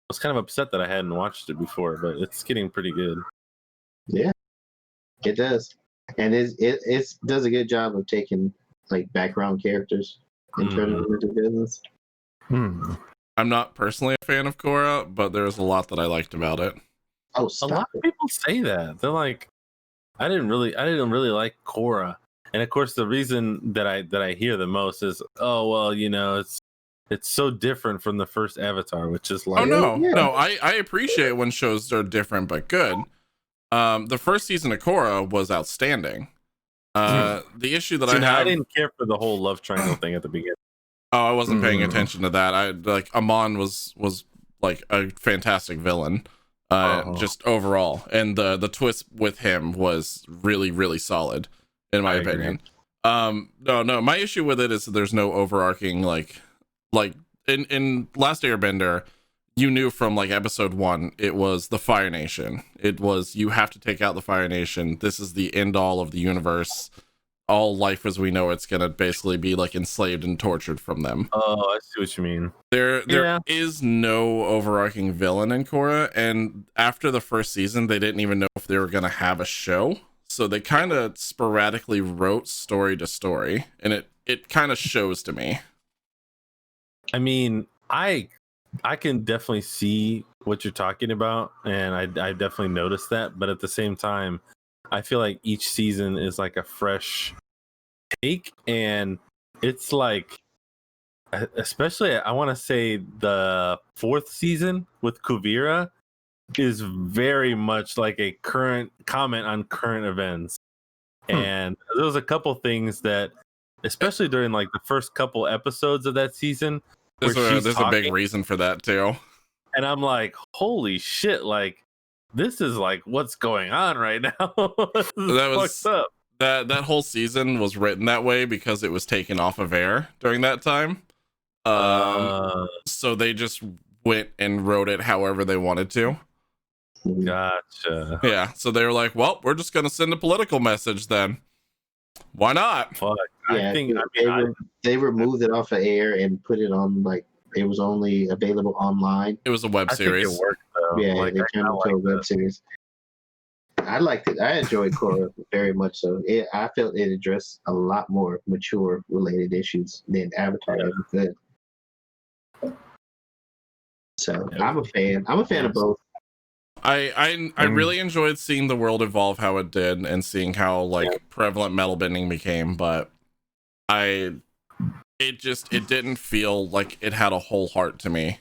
was kind of upset that I hadn't watched it before, but it's getting pretty good. Yeah, it does, and it does a good job of taking like background characters and turning them into villains. I'm not personally a fan of Korra, but there's a lot that I liked about it. Oh, A stop lot it. of people say that. They're like, I didn't really like Korra. And of course the reason that I hear the most is, oh well, it's so different from the first Avatar, which is like, Oh no, Yeah. no, I appreciate when shows are different but good. The first season of Korra was outstanding. The issue that I didn't care for the whole love triangle thing at the beginning. Oh, I wasn't paying attention to that. I like Amon was like a fantastic villain, just overall, and the twist with him was really, really solid, in my opinion. No, my issue with it is that there's no overarching like in Last Airbender, you knew from like episode 1, it was the Fire Nation. It was, you have to take out the Fire Nation. This is the end all of the universe. All life as we know it's gonna basically be like enslaved and tortured from them. Oh, I see what you mean. There is no overarching villain in Korra, and after the first season, they didn't even know if they were gonna have a show. So they kind of sporadically wrote story to story, and it kind of shows to me. I mean, I can definitely see what you're talking about, and I definitely noticed that. But at the same time, I feel like each season is like a fresh take, and it's like, especially I want to say the 4th season with Kuvira is very much like a current comment on current events. And there was a couple things that, especially during like the first couple episodes of that season, There's a big reason for that too. and I'm like, holy shit, like this is like what's going on right now. This is That was fucked up. that whole season was written that way because it was taken off of air during that time. So they just went and wrote it however they wanted to. Gotcha. Yeah, so they were like, well, we're just gonna send a political message then. Why not? Fuck. Yeah, I think they removed it off of air and put it on like it was only available online. It was a web I think series. it worked though. Yeah, Like, they I turned it kinda into a like web that. series. I liked it. I enjoyed Korra very much. So I felt it addressed a lot more mature related issues than Avatar ever could. So Yeah. I'm a fan. I'm a fan of both. I really enjoyed seeing the world evolve how it did and seeing how like prevalent metal bending became, but it didn't feel like it had a whole heart to me.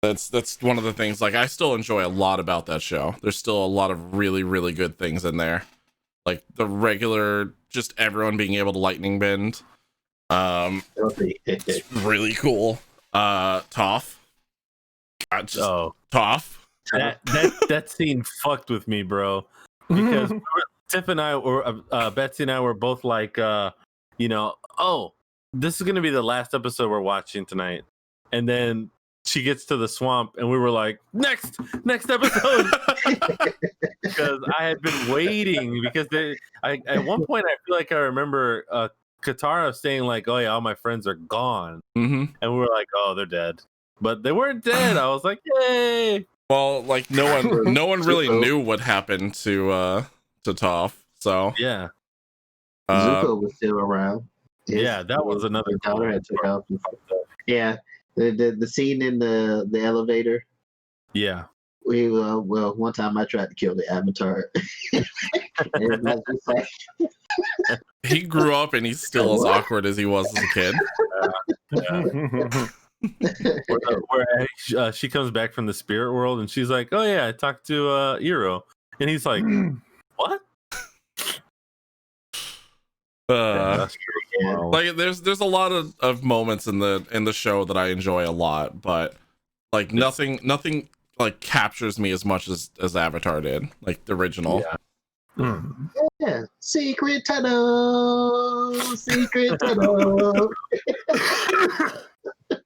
That's one of the things, like I still enjoy a lot about that show. There's still a lot of really, really good things in there. Like the regular, just everyone being able to lightning bend. It's really cool. Toph. God, just Toph. That scene fucked with me, bro. Because Tiff and I were Betsy and I were both like oh, this is gonna be the last episode we're watching tonight. And then she gets to the swamp and we were like, next episode. Because I had been waiting because at one point I feel like I remember Katara saying like, oh yeah, all my friends are gone. Mm-hmm. And we were like, oh, they're dead. But they weren't dead. I was like, yay. Well, like no one really knew what happened to Toph. So yeah, Zuko was still around. That was another daughter had took off. Yeah, the scene in the elevator. Yeah. Well, one time I tried to kill the Avatar. It's not just like, He grew up and he's still as awkward as he was as a kid. Where she comes back from the spirit world and she's like, "Oh yeah, I talked to Eero," and he's like, "What?" That's pretty cool. Like there's a lot of moments in the show that I enjoy a lot, but like nothing like captures me as much as Avatar did, like the original. yeah, secret tunnel.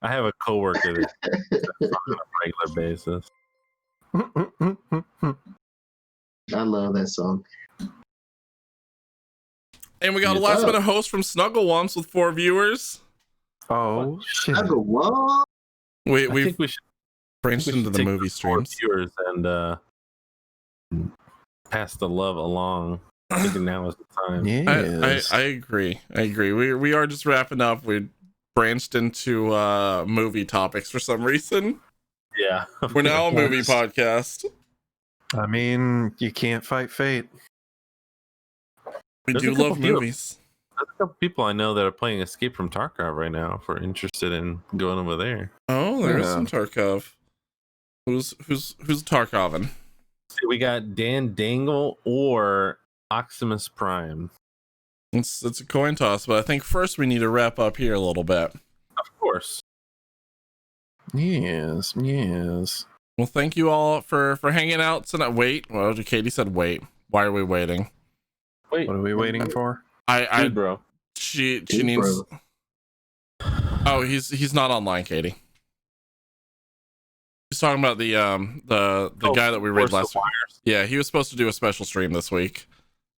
I have a coworker that does that on a regular basis. I love that song. And we got a last minute host from Snuggle Wumps with 4 viewers. Oh shit! Snuggle Wump. We think we should branched into the take movie the 4 streams. viewers and pass the love along. I think now is the time. Yes. I agree. We are just wrapping up. We branched into movie topics for some reason. Yeah. We're now a movie podcast. I mean, you can't fight fate. We There's do a couple love movies. There's a couple people I know that are playing Escape from Tarkov right now if we're interested in going over there. Oh, there's Yeah. some Tarkov. Who's Tarkovin? See, we got Dan Dangle or Optimus Prime. It's a coin toss, but I think first we need to wrap up here a little bit. Of course. Yes. Well, thank you all for hanging out tonight. Wait, well, Katie said wait. Why are we waiting? Wait, What are we waiting for? Dude, bro. She Dude, needs. bro. Oh, he's not online, Katie. He's talking about the guy that we read last week. Yeah, he was supposed to do a special stream this week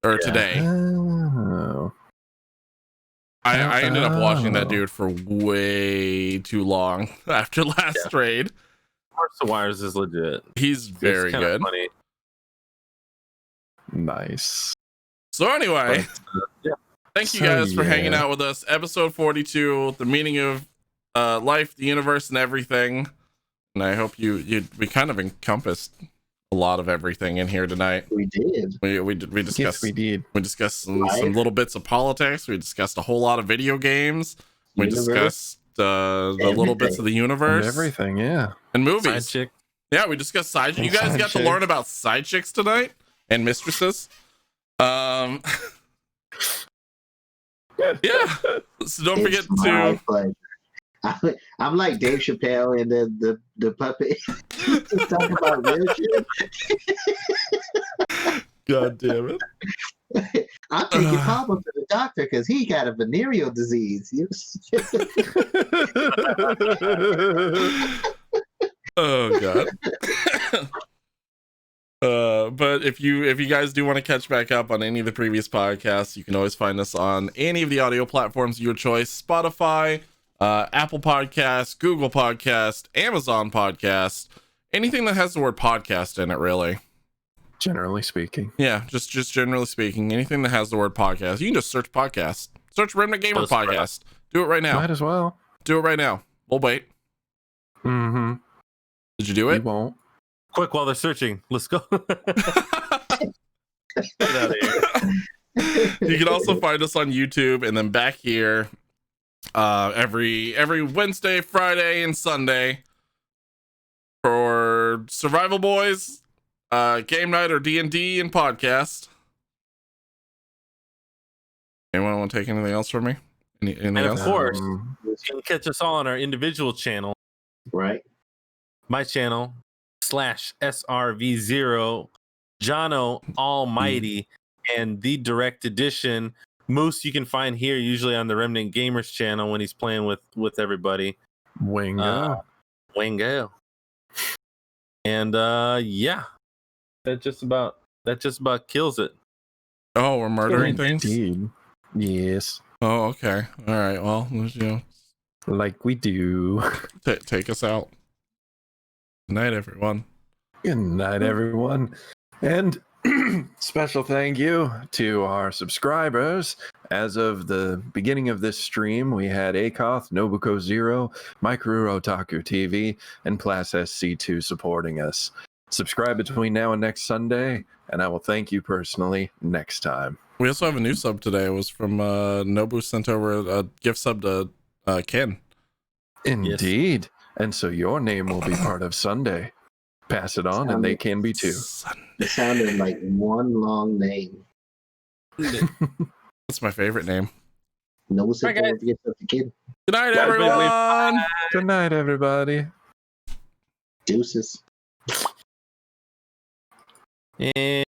or today. Oh. I ended up watching that dude for way too long after last raid. Force the Wires is legit. He's very It's kinda good. funny. Nice. So anyway, Yeah. thank you So, guys for yeah. hanging out with us. Episode 42, the meaning of life, the universe, and everything. And I hope we kind of encompassed a lot of everything in here tonight. We did. We discussed Yes, we did. we discussed some little bits of politics. We discussed a whole lot of video games. We Universe. discussed the little bits of the universe Everything, yeah. and Side movies. chick. Yeah, we discussed side. You And guys side got to chicks. learn about side chicks tonight and mistresses. Yeah. So don't forget It's my to. pleasure. I'm like Dave Chappelle and the puppet. Just talking about real shit. God damn it. I'm taking Papa to the doctor because he got a venereal disease. Oh god. But if you guys do want to catch back up on any of the previous podcasts, you can always find us on any of the audio platforms of your choice: Spotify, Apple Podcast, Google Podcast, Amazon Podcast, anything that has the word podcast in it, really. Generally speaking. Yeah, just generally speaking, anything that has the word podcast. You can just search podcast. Search Remnant Gamer That's right. Podcast. Do it right now. Might as well. Do it right now. We'll wait. Mm-hmm. Did you do We it? won't. Quick, while they're searching, let's go. Get out of here. You can also find us on YouTube and then back here every Wednesday, Friday, and Sunday for Survival Boys, Game Night or D&D and podcast. Anyone want to take anything else from me? Anything And of else? course, you can catch us all on our individual channel. Right. My channel /SRV0, Jono Almighty, and the Direct Edition. Moose you can find here usually on the Remnant Gamers channel when he's playing with everybody. Wingo. Wingo. And yeah, that just about kills it. Oh, we're murdering things? Indeed. Yes. Oh, okay. All right. Well, Like we do. take us out. Good night, everyone. Good night, everyone. And special thank you to our subscribers. As of the beginning of this stream, we had Akoth, Nobuko Zero, Micro Otaku TV, and Plas SC2 supporting us. Subscribe between now and next Sunday, and I will thank you personally next time. We also have a new sub today. It was from Nobu sent over a gift sub to Ken. Indeed. And so your name will be part of Sunday. Pass it on, and they can be too. It sounded like one long name. That's my favorite name. No one said to get up the kid. Good night, everyone. Good night, everybody. Deuces. And